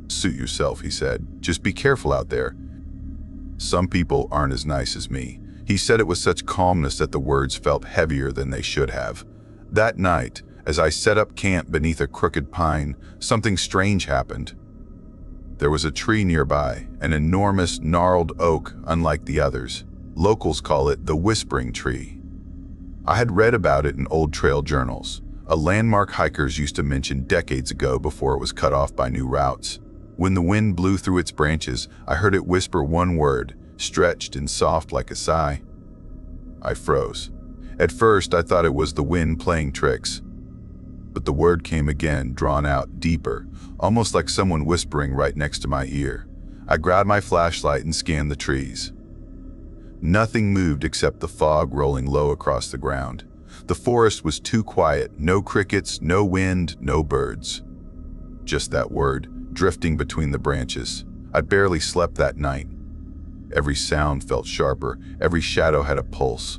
"Suit yourself," he said. "Just be careful out there. Some people aren't as nice as me." He said it with such calmness that the words felt heavier than they should have. That night, as I set up camp beneath a crooked pine, something strange happened. There was a tree nearby, an enormous gnarled oak unlike the others. Locals call it the whispering tree. I had read about it in old trail journals, a landmark hikers used to mention decades ago before it was cut off by new routes. When the wind blew through its branches, I heard it whisper one word, stretched and soft like a sigh. I froze. At first, I thought it was the wind playing tricks. But the word came again, drawn out, deeper, almost like someone whispering right next to my ear. I grabbed my flashlight and scanned the trees. Nothing moved except the fog rolling low across the ground. The forest was too quiet, no crickets, no wind, no birds. Just that word, drifting between the branches. I'd barely slept that night. Every sound felt sharper, every shadow had a pulse.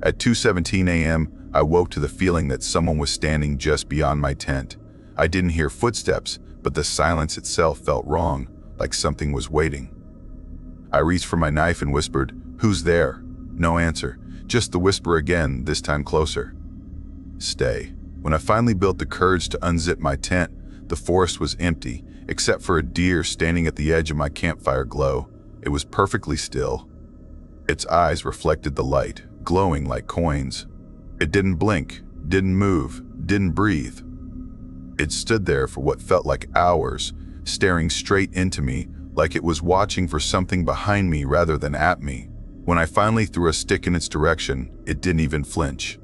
At 2:17 a.m., I woke to the feeling that someone was standing just beyond my tent. I didn't hear footsteps, but the silence itself felt wrong, like something was waiting. I reached for my knife and whispered, "Who's there?" No answer, just the whisper again, this time closer. Stay. When I finally built the courage to unzip my tent, the forest was empty, except for a deer standing at the edge of my campfire glow. It was perfectly still. Its eyes reflected the light, glowing like coins. It didn't blink, didn't move, didn't breathe. It stood there for what felt like hours, staring straight into me, like it was watching for something behind me rather than at me. When I finally threw a stick in its direction, it didn't even flinch.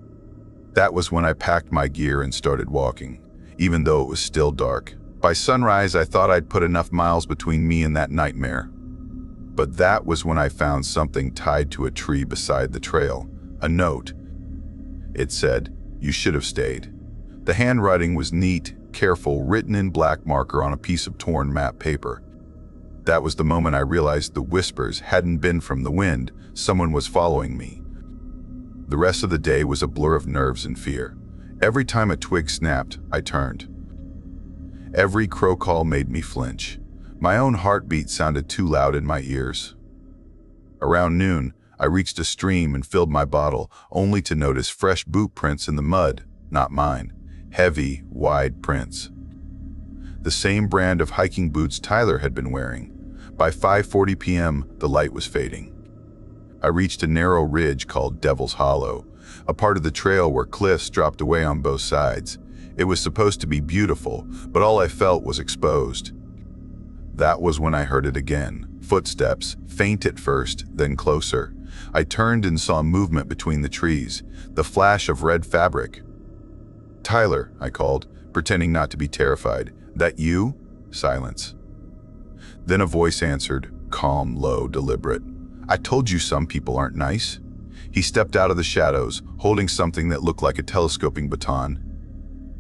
That was when I packed my gear and started walking, even though it was still dark. By sunrise, I thought I'd put enough miles between me and that nightmare. But that was when I found something tied to a tree beside the trail, a note. It said, "You should have stayed." The handwriting was neat, careful, written in black marker on a piece of torn map paper. That was the moment I realized the whispers hadn't been from the wind, someone was following me. The rest of the day was a blur of nerves and fear. Every time a twig snapped, I turned. Every crow call made me flinch. My own heartbeat sounded too loud in my ears. Around noon, I reached a stream and filled my bottle, only to notice fresh boot prints in the mud, not mine. Heavy, wide prints. The same brand of hiking boots Tyler had been wearing. By 5:40 p.m., the light was fading. I reached a narrow ridge called Devil's Hollow, a part of the trail where cliffs dropped away on both sides. It was supposed to be beautiful, but all I felt was exposed. That was when I heard it again. Footsteps, faint at first, then closer. I turned and saw movement between the trees, the flash of red fabric. "Tyler," I called, pretending not to be terrified. "That you?" Silence. Then a voice answered, calm, low, deliberate. "I told you some people aren't nice." He stepped out of the shadows, holding something that looked like a telescoping baton.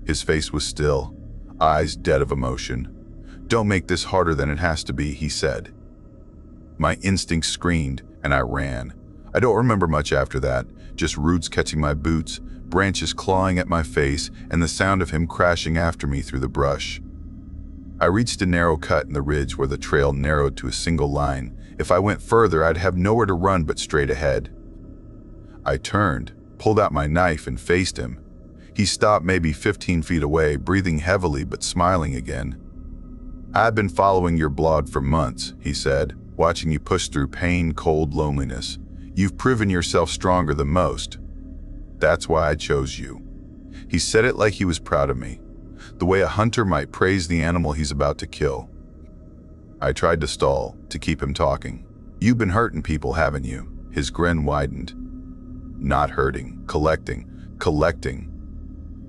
His face was still, eyes dead of emotion. "Don't make this harder than it has to be," he said. My instincts screamed, and I ran. I don't remember much after that, just roots catching my boots, branches clawing at my face, and the sound of him crashing after me through the brush. I reached a narrow cut in the ridge where the trail narrowed to a single line. If I went further, I'd have nowhere to run but straight ahead. I turned, pulled out my knife, and faced him. He stopped maybe 15 feet away, breathing heavily but smiling again. "I've been following your blog for months," he said, "watching you push through pain, cold, loneliness. You've proven yourself stronger than most. That's why I chose you." He said it like he was proud of me, the way a hunter might praise the animal he's about to kill. I tried to stall, to keep him talking. "You've been hurting people, haven't you?" His grin widened. "Not hurting, collecting.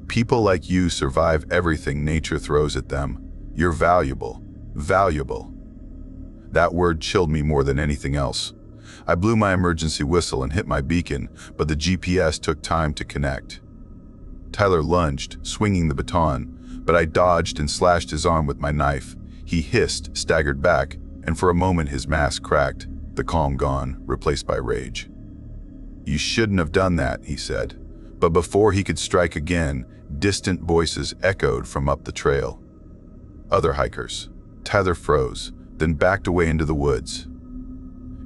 People like you survive everything nature throws at them. You're valuable. Valuable." That word chilled me more than anything else. I blew my emergency whistle and hit my beacon, but the GPS took time to connect. Tyler lunged, swinging the baton, but I dodged and slashed his arm with my knife. He hissed, staggered back, and for a moment his mask cracked, the calm gone, replaced by rage. "You shouldn't have done that," he said. But before he could strike again, distant voices echoed from up the trail. Other hikers. Tyler froze, then backed away into the woods.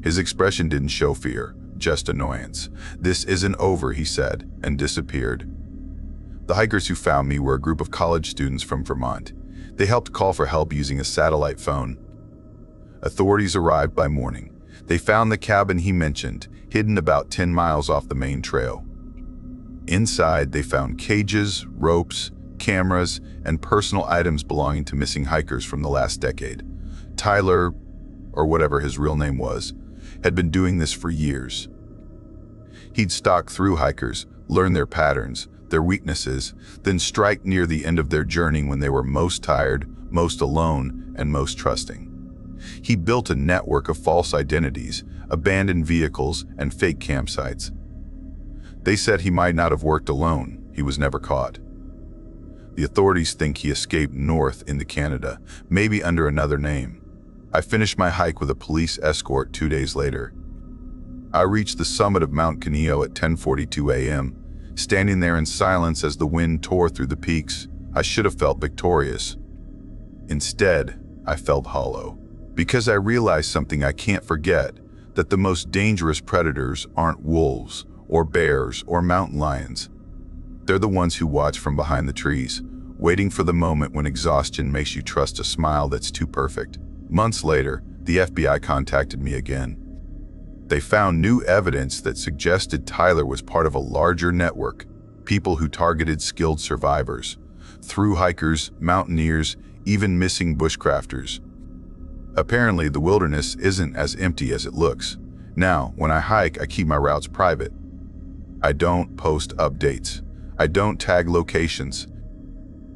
His expression didn't show fear, just annoyance. "This isn't over," he said, and disappeared. The hikers who found me were a group of college students from Vermont. They helped call for help using a satellite phone. Authorities arrived by morning. They found the cabin he mentioned, hidden about 10 miles off the main trail. Inside, they found cages, ropes, cameras, and personal items belonging to missing hikers from the last decade. Tyler, or whatever his real name was, had been doing this for years. He'd stalk through hikers, learn their patterns, their weaknesses, then strike near the end of their journey when they were most tired, most alone, and most trusting. He built a network of false identities, abandoned vehicles, and fake campsites. They said he might not have worked alone. He was never caught. The authorities think he escaped north into Canada, maybe under another name. I finished my hike with a police escort 2 days later. I reached the summit of Mount Canillo at 10:42 a.m., standing there in silence as the wind tore through the peaks. I should have felt victorious. Instead, I felt hollow, because I realized something I can't forget, that the most dangerous predators aren't wolves, or bears, or mountain lions. They're the ones who watch from behind the trees, waiting for the moment when exhaustion makes you trust a smile that's too perfect. Months later, the FBI contacted me again. They found new evidence that suggested Tyler was part of a larger network, people who targeted skilled survivors, through hikers, mountaineers, even missing bushcrafters. Apparently, the wilderness isn't as empty as it looks. Now, when I hike, I keep my routes private. I don't post updates. I don't tag locations.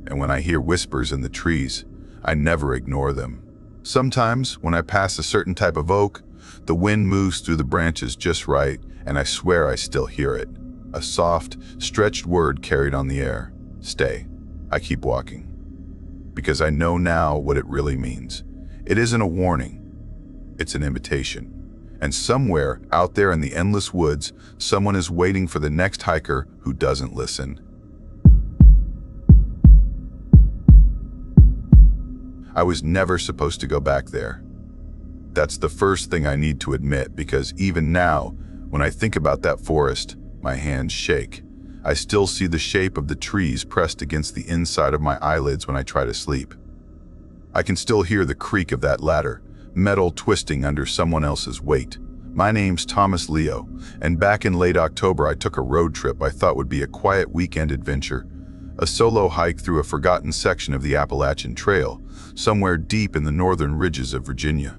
And when I hear whispers in the trees, I never ignore them. Sometimes, when I pass a certain type of oak, the wind moves through the branches just right, and I swear I still hear it. A soft, stretched word carried on the air. Stay. I keep walking. Because I know now what it really means. It isn't a warning. It's an invitation. And somewhere out there in the endless woods, someone is waiting for the next hiker who doesn't listen. I was never supposed to go back there. That's the first thing I need to admit, because even now, when I think about that forest, my hands shake. I still see the shape of the trees pressed against the inside of my eyelids when I try to sleep. I can still hear the creak of that ladder, metal twisting under someone else's weight. My name's Thomas Leo, and back in late October I took a road trip I thought would be a quiet weekend adventure. A solo hike through a forgotten section of the Appalachian Trail, somewhere deep in the northern ridges of Virginia.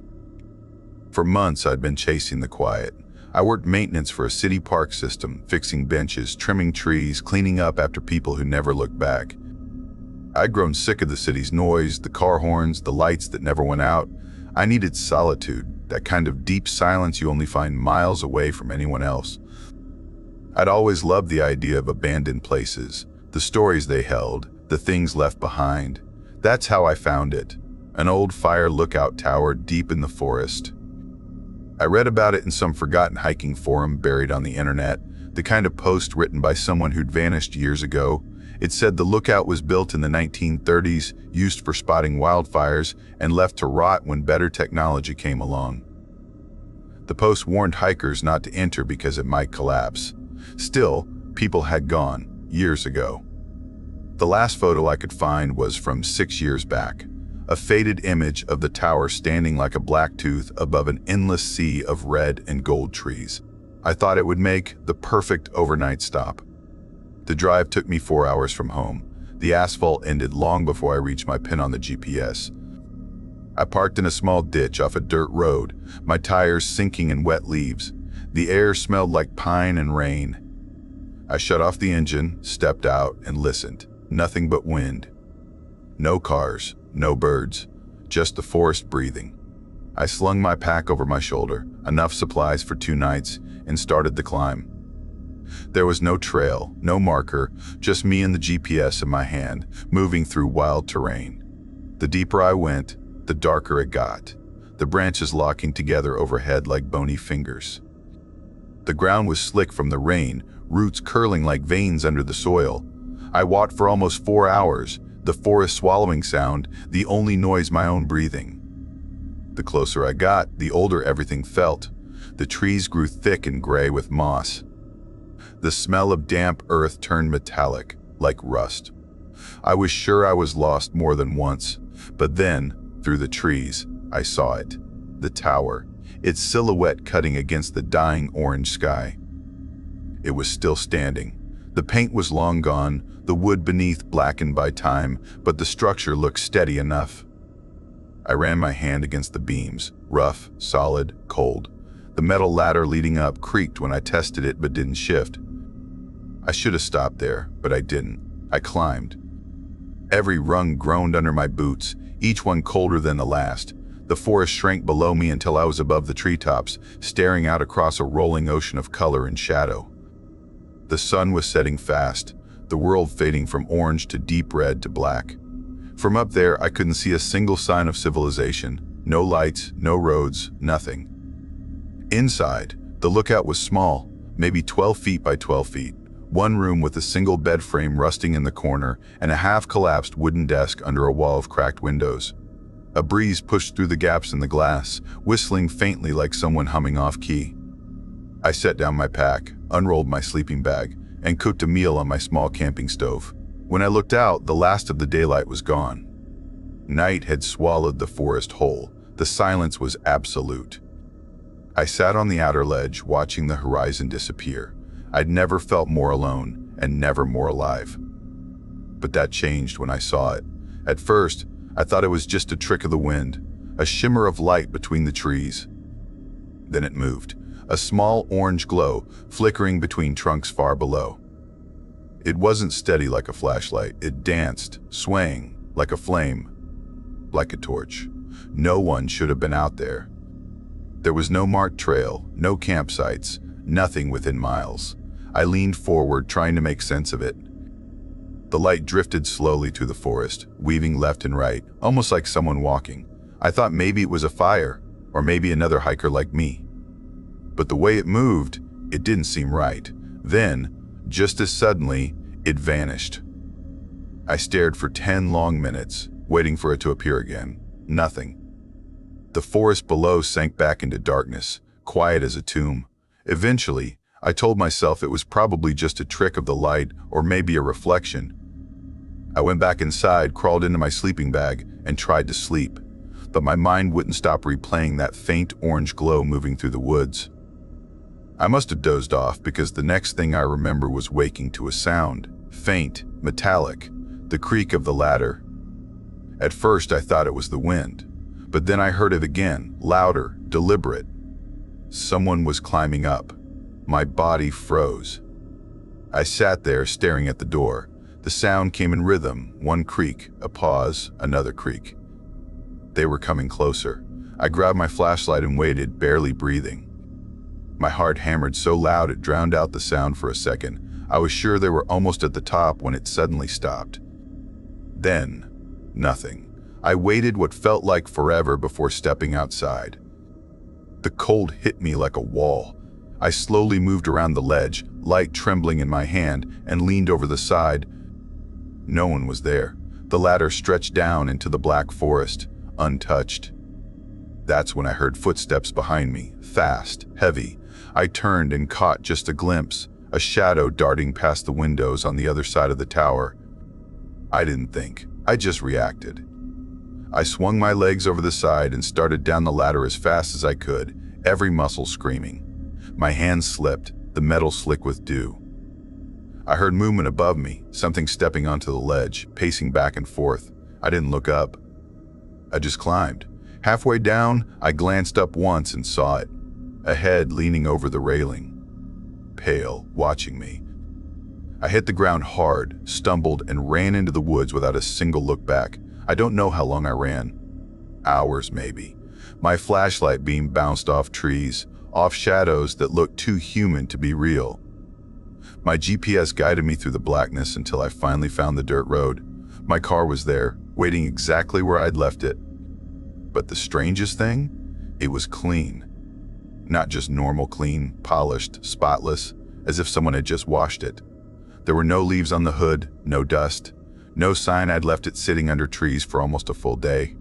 For months I'd been chasing the quiet. I worked maintenance for a city park system, fixing benches, trimming trees, cleaning up after people who never looked back. I'd grown sick of the city's noise, the car horns, the lights that never went out. I needed solitude, that kind of deep silence you only find miles away from anyone else. I'd always loved the idea of abandoned places, the stories they held, the things left behind. That's how I found it, an old fire lookout tower deep in the forest. I read about it in some forgotten hiking forum buried on the internet, the kind of post written by someone who'd vanished years ago. It said the lookout was built in the 1930s, used for spotting wildfires, and left to rot when better technology came along. The post warned hikers not to enter because it might collapse. Still, people had gone, years ago. The last photo I could find was from 6 years back, a faded image of the tower standing like a black tooth above an endless sea of red and gold trees. I thought it would make the perfect overnight stop. The drive took me 4 hours from home. The asphalt ended long before I reached my pin on the GPS. I parked in a small ditch off a dirt road, my tires sinking in wet leaves. The air smelled like pine and rain. I shut off the engine, stepped out, and listened. Nothing but wind. No cars, no birds, just the forest breathing. I slung my pack over my shoulder, enough supplies for 2 nights, and started the climb. There was no trail, no marker, just me and the GPS in my hand, moving through wild terrain. The deeper I went, the darker it got, the branches locking together overhead like bony fingers. The ground was slick from the rain, roots curling like veins under the soil. I walked for almost 4 hours, the forest swallowing sound, the only noise my own breathing. The closer I got, the older everything felt. The trees grew thick and gray with moss. The smell of damp earth turned metallic, like rust. I was sure I was lost more than once, but then, through the trees, I saw it. The tower, its silhouette cutting against the dying orange sky. It was still standing. The paint was long gone, the wood beneath blackened by time, but the structure looked steady enough. I ran my hand against the beams, rough, solid, cold. The metal ladder leading up creaked when I tested it but didn't shift. I should have stopped there, but I didn't. I climbed. Every rung groaned under my boots, each one colder than the last. The forest shrank below me until I was above the treetops, staring out across a rolling ocean of color and shadow. The sun was setting fast, the world fading from orange to deep red to black. From up there, I couldn't see a single sign of civilization. No lights, no roads, nothing. Inside, the lookout was small, maybe 12 feet by 12 feet. One room with a single bed frame rusting in the corner and a half-collapsed wooden desk under a wall of cracked windows. A breeze pushed through the gaps in the glass, whistling faintly like someone humming off-key. I set down my pack, unrolled my sleeping bag, and cooked a meal on my small camping stove. When I looked out, the last of the daylight was gone. Night had swallowed the forest whole. The silence was absolute. I sat on the outer ledge, watching the horizon disappear. I'd never felt more alone, and never more alive. But that changed when I saw it. At first, I thought it was just a trick of the wind, a shimmer of light between the trees. Then it moved, a small orange glow flickering between trunks far below. It wasn't steady like a flashlight. It danced, swaying, like a flame, like a torch. No one should have been out there. There was no marked trail, no campsites, nothing within miles. I leaned forward, trying to make sense of it. The light drifted slowly through the forest, weaving left and right, almost like someone walking. I thought maybe it was a fire, or maybe another hiker like me. But the way it moved, it didn't seem right. Then, just as suddenly, it vanished. I stared for 10 long minutes, waiting for it to appear again. Nothing. The forest below sank back into darkness, quiet as a tomb. Eventually, I told myself it was probably just a trick of the light or maybe a reflection. I went back inside, crawled into my sleeping bag, and tried to sleep. But my mind wouldn't stop replaying that faint orange glow moving through the woods. I must have dozed off because the next thing I remember was waking to a sound, faint, metallic, the creak of the ladder. At first I thought it was the wind, but then I heard it again, louder, deliberate. Someone was climbing up. My body froze. I sat there staring at the door. The sound came in rhythm, one creak, a pause, another creak. They were coming closer. I grabbed my flashlight and waited, barely breathing. My heart hammered so loud it drowned out the sound for a second. I was sure they were almost at the top when it suddenly stopped. Then, nothing. I waited what felt like forever before stepping outside. The cold hit me like a wall. I slowly moved around the ledge, light trembling in my hand, and leaned over the side. No one was there. The ladder stretched down into the black forest, untouched. That's when I heard footsteps behind me, fast, heavy. I turned and caught just a glimpse, a shadow darting past the windows on the other side of the tower. I didn't think, I just reacted. I swung my legs over the side and started down the ladder as fast as I could, every muscle screaming. My hands slipped, the metal slick with dew. I heard movement above me, something stepping onto the ledge, pacing back and forth. I didn't look up. I just climbed. Halfway down, I glanced up once and saw it. A head leaning over the railing. Pale, watching me. I hit the ground hard, stumbled, and ran into the woods without a single look back. I don't know how long I ran. Hours, maybe. My flashlight beam bounced off trees, off shadows that looked too human to be real. My GPS guided me through the blackness until I finally found the dirt road. My car was there, waiting exactly where I'd left it. But the strangest thing? It was clean. Not just normal clean, polished, spotless, as if someone had just washed it. There were no leaves on the hood, no dust, no sign I'd left it sitting under trees for almost a full day.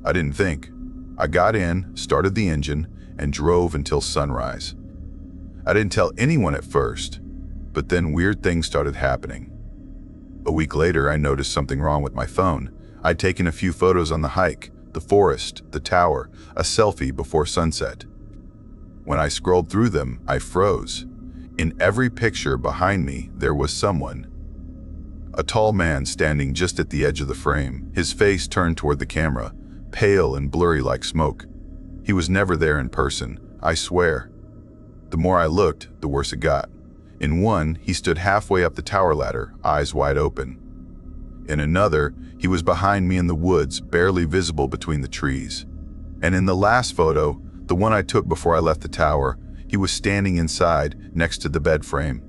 I didn't think. I got in, started the engine, and drove until sunrise. I didn't tell anyone at first, but then weird things started happening. A week later, I noticed something wrong with my phone. I'd taken a few photos on the hike, the forest, the tower, a selfie before sunset. When I scrolled through them, I froze. In every picture behind me, there was someone. A tall man standing just at the edge of the frame, his face turned toward the camera, pale and blurry like smoke. He was never there in person, I swear. The more I looked, the worse it got. In one, he stood halfway up the tower ladder, eyes wide open. In another, he was behind me in the woods, barely visible between the trees. And in the last photo, the one I took before I left the tower, he was standing inside, next to the bed frame.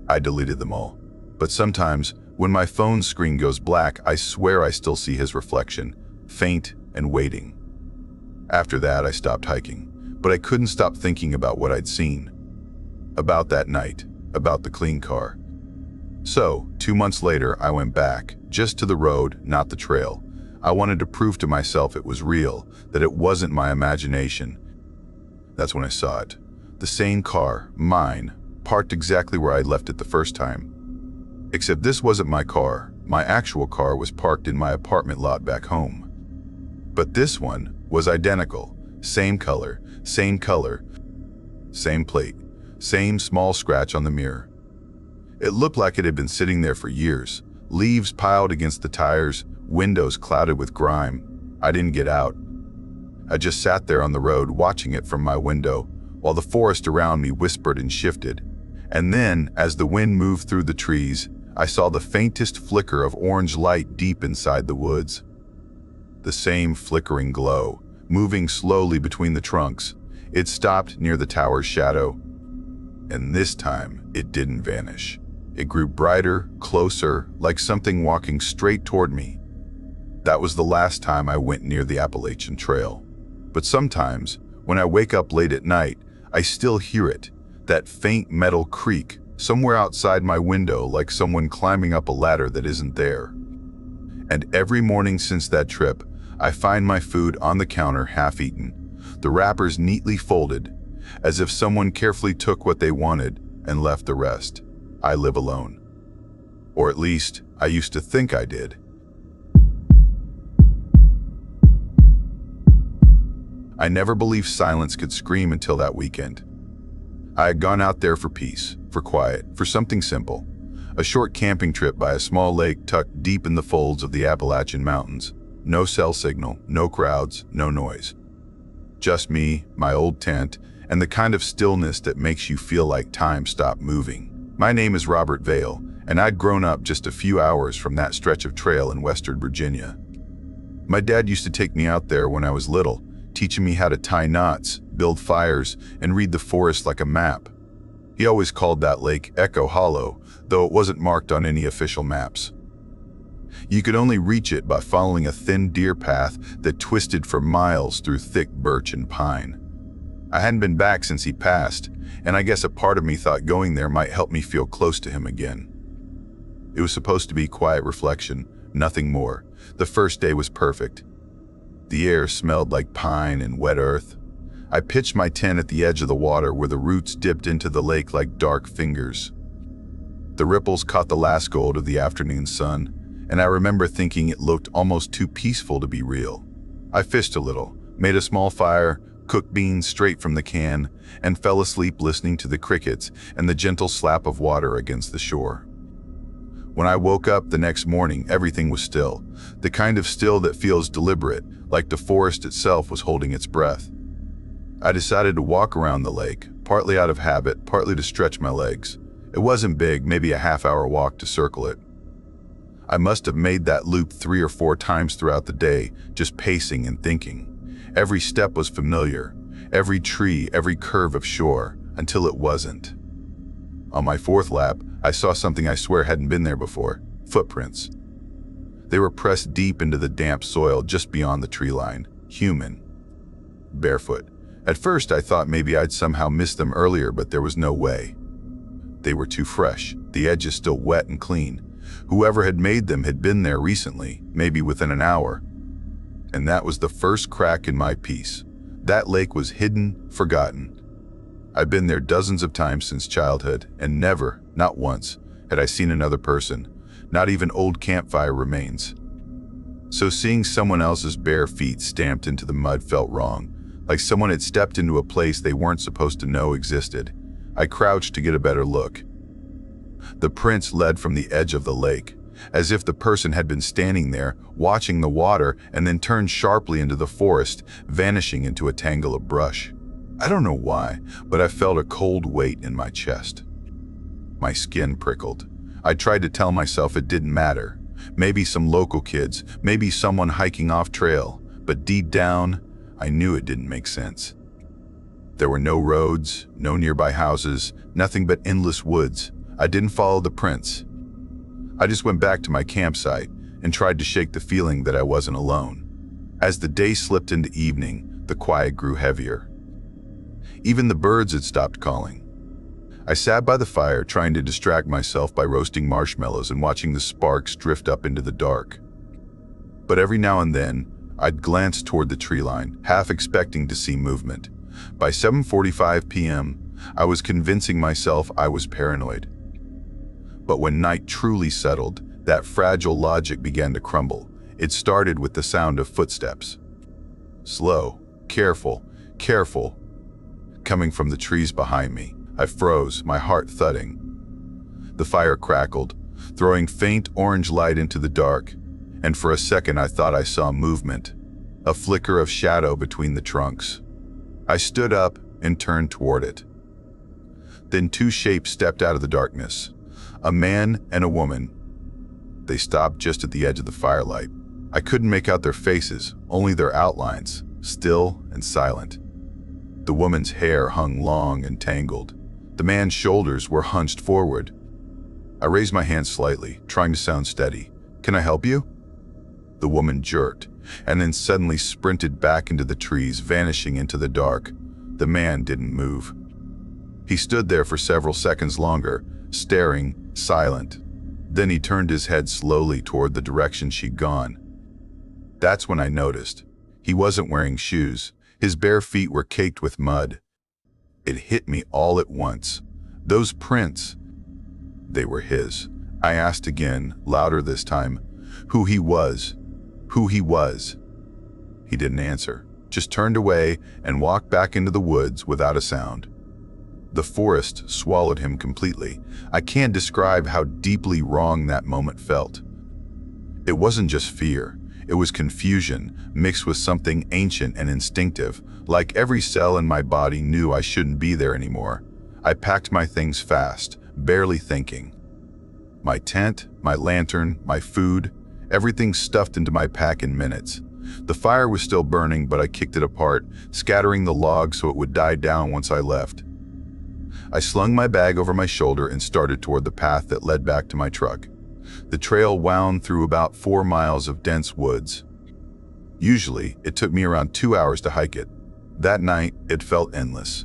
I deleted them all. But sometimes, when my phone's screen goes black, I swear I still see his reflection, faint and waiting. After that, I stopped hiking, but I couldn't stop thinking about what I'd seen. About that night, about the clean car. So, 2 months later, I went back, just to the road, not the trail. I wanted to prove to myself it was real, that it wasn't my imagination. That's when I saw it. The same car, mine, parked exactly where I'd left it the first time. Except this wasn't my car. My actual car was parked in my apartment lot back home. But this one was identical. Same color, same plate. Same small scratch on the mirror. It looked like it had been sitting there for years, leaves piled against the tires, windows clouded with grime. I didn't get out. I just sat there on the road watching it from my window, while the forest around me whispered and shifted. And then, as the wind moved through the trees, I saw the faintest flicker of orange light deep inside the woods. The same flickering glow, moving slowly between the trunks. It stopped near the tower's shadow. And this time, it didn't vanish. It grew brighter, closer, like something walking straight toward me. That was the last time I went near the Appalachian Trail. But sometimes, when I wake up late at night, I still hear it, that faint metal creak, somewhere outside my window, like someone climbing up a ladder that isn't there. And every morning since that trip, I find my food on the counter, half-eaten, the wrappers neatly folded, as if someone carefully took what they wanted and left the rest. I live alone. Or at least, I used to think I did. I never believed silence could scream until that weekend. I had gone out there for peace, for quiet, for something simple. A short camping trip by a small lake tucked deep in the folds of the Appalachian Mountains. No cell signal, no crowds, no noise. Just me, my old tent, and the kind of stillness that makes you feel like time stopped moving. My name is Robert Vale, and I'd grown up just a few hours from that stretch of trail in Western Virginia. My dad used to take me out there when I was little, teaching me how to tie knots, build fires, and read the forest like a map. He always called that lake Echo Hollow, though it wasn't marked on any official maps. You could only reach it by following a thin deer path that twisted for miles through thick birch and pine. I hadn't been back since he passed, and I guess a part of me thought going there might help me feel close to him again. It was supposed to be quiet reflection, nothing more. The first day was perfect. The air smelled like pine and wet earth. I pitched my tent at the edge of the water where the roots dipped into the lake like dark fingers. The ripples caught the last gold of the afternoon sun, and I remember thinking it looked almost too peaceful to be real. I fished a little, made a small fire, cooked beans straight from the can, and fell asleep listening to the crickets and the gentle slap of water against the shore. When I woke up the next morning, everything was still, the kind of still that feels deliberate, like the forest itself was holding its breath. I decided to walk around the lake, partly out of habit, partly to stretch my legs. It wasn't big, maybe a half-hour walk to circle it. I must have made that loop 3 or 4 times throughout the day, just pacing and thinking. Every step was familiar, every tree, every curve of shore, until it wasn't. On my 4th lap, I saw something I swear hadn't been there before: footprints. They were pressed deep into the damp soil just beyond the tree line, human, barefoot. At first, I thought maybe I'd somehow missed them earlier, but there was no way. They were too fresh, the edges still wet and clean. Whoever had made them had been there recently, maybe within an hour. And that was the first crack in my piece. That lake was hidden, forgotten. I'd been there dozens of times since childhood, and never, not once, had I seen another person, not even old campfire remains. So seeing someone else's bare feet stamped into the mud felt wrong, like someone had stepped into a place they weren't supposed to know existed. I crouched to get a better look. The prints led from the edge of the lake, as if the person had been standing there, watching the water, and then turned sharply into the forest, vanishing into a tangle of brush. I don't know why, but I felt a cold weight in my chest. My skin prickled. I tried to tell myself it didn't matter. Maybe some local kids, maybe someone hiking off trail, but deep down, I knew it didn't make sense. There were no roads, no nearby houses, nothing but endless woods. I didn't follow the prints. I just went back to my campsite and tried to shake the feeling that I wasn't alone. As the day slipped into evening, the quiet grew heavier. Even the birds had stopped calling. I sat by the fire trying to distract myself by roasting marshmallows and watching the sparks drift up into the dark. But every now and then, I'd glance toward the tree line, half expecting to see movement. By 7:45 p.m., I was convincing myself I was paranoid. But when night truly settled, that fragile logic began to crumble. It started with the sound of footsteps. Slow, careful, coming from the trees behind me. I froze, my heart thudding. The fire crackled, throwing faint orange light into the dark, and for a second I thought I saw movement, a flicker of shadow between the trunks. I stood up and turned toward it. Then 2 shapes stepped out of the darkness, a man and a woman. They stopped just at the edge of the firelight. I couldn't make out their faces, only their outlines, still and silent. The woman's hair hung long and tangled. The man's shoulders were hunched forward. I raised my hand slightly, trying to sound steady. "Can I help you?" The woman jerked, and then suddenly sprinted back into the trees, vanishing into the dark. The man didn't move. He stood there for several seconds longer, staring, silent. Then he turned his head slowly toward the direction she'd gone. That's when I noticed. He wasn't wearing shoes. His bare feet were caked with mud. It hit me all at once. Those prints, they were his. I asked again, louder this time, who he was. Who he was. He didn't answer, just turned away and walked back into the woods without a sound. The forest swallowed him completely. I can't describe how deeply wrong that moment felt. It wasn't just fear. It was confusion mixed with something ancient and instinctive, like every cell in my body knew I shouldn't be there anymore. I packed my things fast, barely thinking. My tent, my lantern, my food, everything stuffed into my pack in minutes. The fire was still burning, but I kicked it apart, scattering the logs so it would die down once I left. I slung my bag over my shoulder and started toward the path that led back to my truck. The trail wound through about 4 miles of dense woods. Usually, it took me around 2 hours to hike it. That night, it felt endless.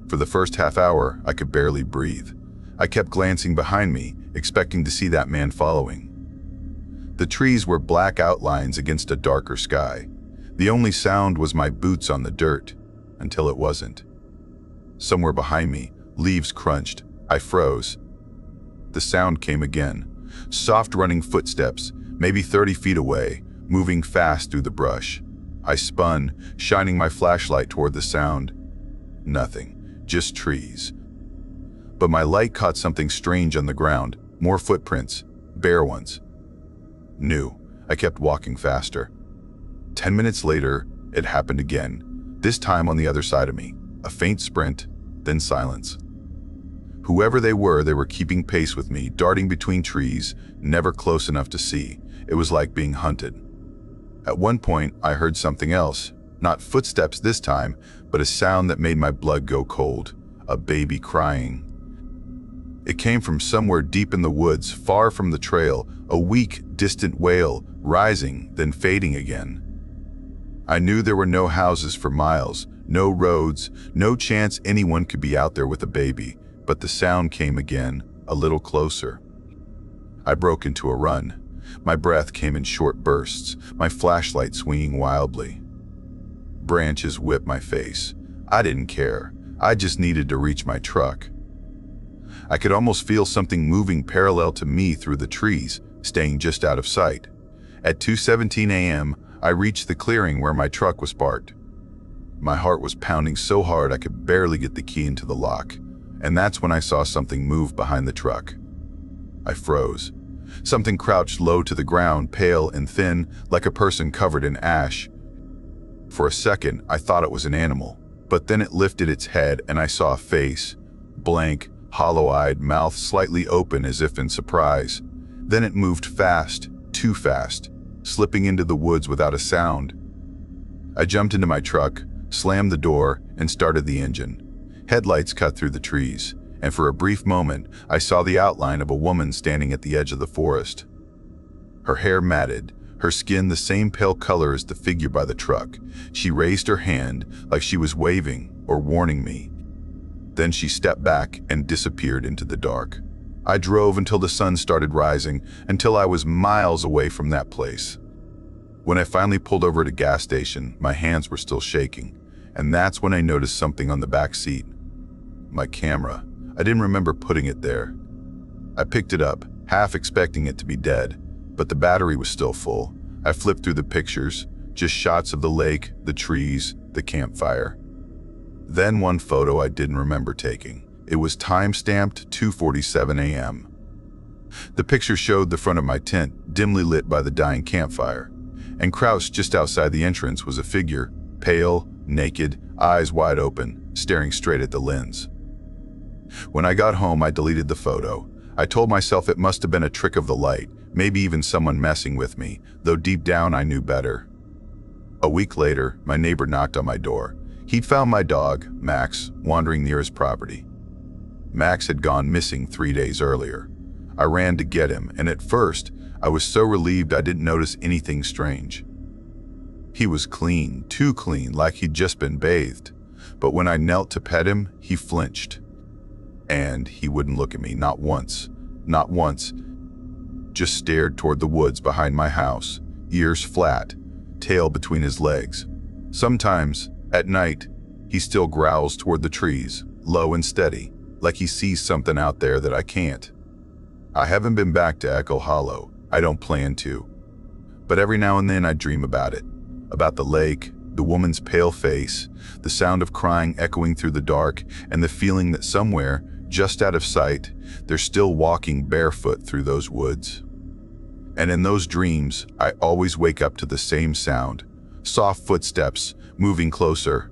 For the first half hour, I could barely breathe. I kept glancing behind me, expecting to see that man following. The trees were black outlines against a darker sky. The only sound was my boots on the dirt, until it wasn't. Somewhere behind me, leaves crunched. I froze. The sound came again. Soft running footsteps, maybe 30 feet away, moving fast through the brush. I spun, shining my flashlight toward the sound. Nothing, just trees. But my light caught something strange on the ground, more footprints, bare ones. New. I kept walking faster. 10 minutes later, it happened again, this time on the other side of me. A faint sprint, then silence. Whoever they were keeping pace with me, darting between trees, never close enough to see. It was like being hunted. At one point, I heard something else. Not footsteps this time, but a sound that made my blood go cold. A baby crying. It came from somewhere deep in the woods, far from the trail, a weak, distant wail, rising, then fading again. I knew there were no houses for miles, no roads, no chance anyone could be out there with a baby. But the sound came again, a little closer. I broke into a run. My breath came in short bursts, my flashlight swinging wildly. Branches whipped my face. I didn't care. I just needed to reach my truck. I could almost feel something moving parallel to me through the trees, staying just out of sight. At 2:17 a.m., I reached the clearing where my truck was parked. My heart was pounding so hard I could barely get the key into the lock. And that's when I saw something move behind the truck. I froze. Something crouched low to the ground, pale and thin, like a person covered in ash. For a second, I thought it was an animal, but then it lifted its head and I saw a face, blank, hollow-eyed, mouth slightly open as if in surprise. Then it moved fast, too fast, slipping into the woods without a sound. I jumped into my truck, slammed the door, and started the engine. Headlights cut through the trees, and for a brief moment, I saw the outline of a woman standing at the edge of the forest. Her hair matted, her skin the same pale color as the figure by the truck. She raised her hand like she was waving or warning me. Then she stepped back and disappeared into the dark. I drove until the sun started rising, until I was miles away from that place. When I finally pulled over at a gas station, my hands were still shaking, and that's when I noticed something on the back seat. My camera. I didn't remember putting it there. I picked it up, half expecting it to be dead, but the battery was still full. I flipped through the pictures, just shots of the lake, the trees, the campfire. Then one photo I didn't remember taking. It was time-stamped 2:47 a.m. The picture showed the front of my tent, dimly lit by the dying campfire, and crouched just outside the entrance was a figure, pale, naked, eyes wide open, staring straight at the lens. When I got home, I deleted the photo. I told myself it must have been a trick of the light, maybe even someone messing with me, though deep down I knew better. A week later, my neighbor knocked on my door. He'd found my dog, Max, wandering near his property. Max had gone missing 3 days earlier. I ran to get him, and at first, I was so relieved I didn't notice anything strange. He was clean, too clean, like he'd just been bathed. But when I knelt to pet him, he flinched. And he wouldn't look at me, not once, just stared toward the woods behind my house, ears flat, tail between his legs. Sometimes, at night, he still growls toward the trees, low and steady, like he sees something out there that I can't. I haven't been back to Echo Hollow. I don't plan to. But every now and then I dream about it. About the lake, the woman's pale face, the sound of crying echoing through the dark, and the feeling that somewhere, just out of sight, they're still walking barefoot through those woods. And in those dreams, I always wake up to the same sound. Soft footsteps, moving closer,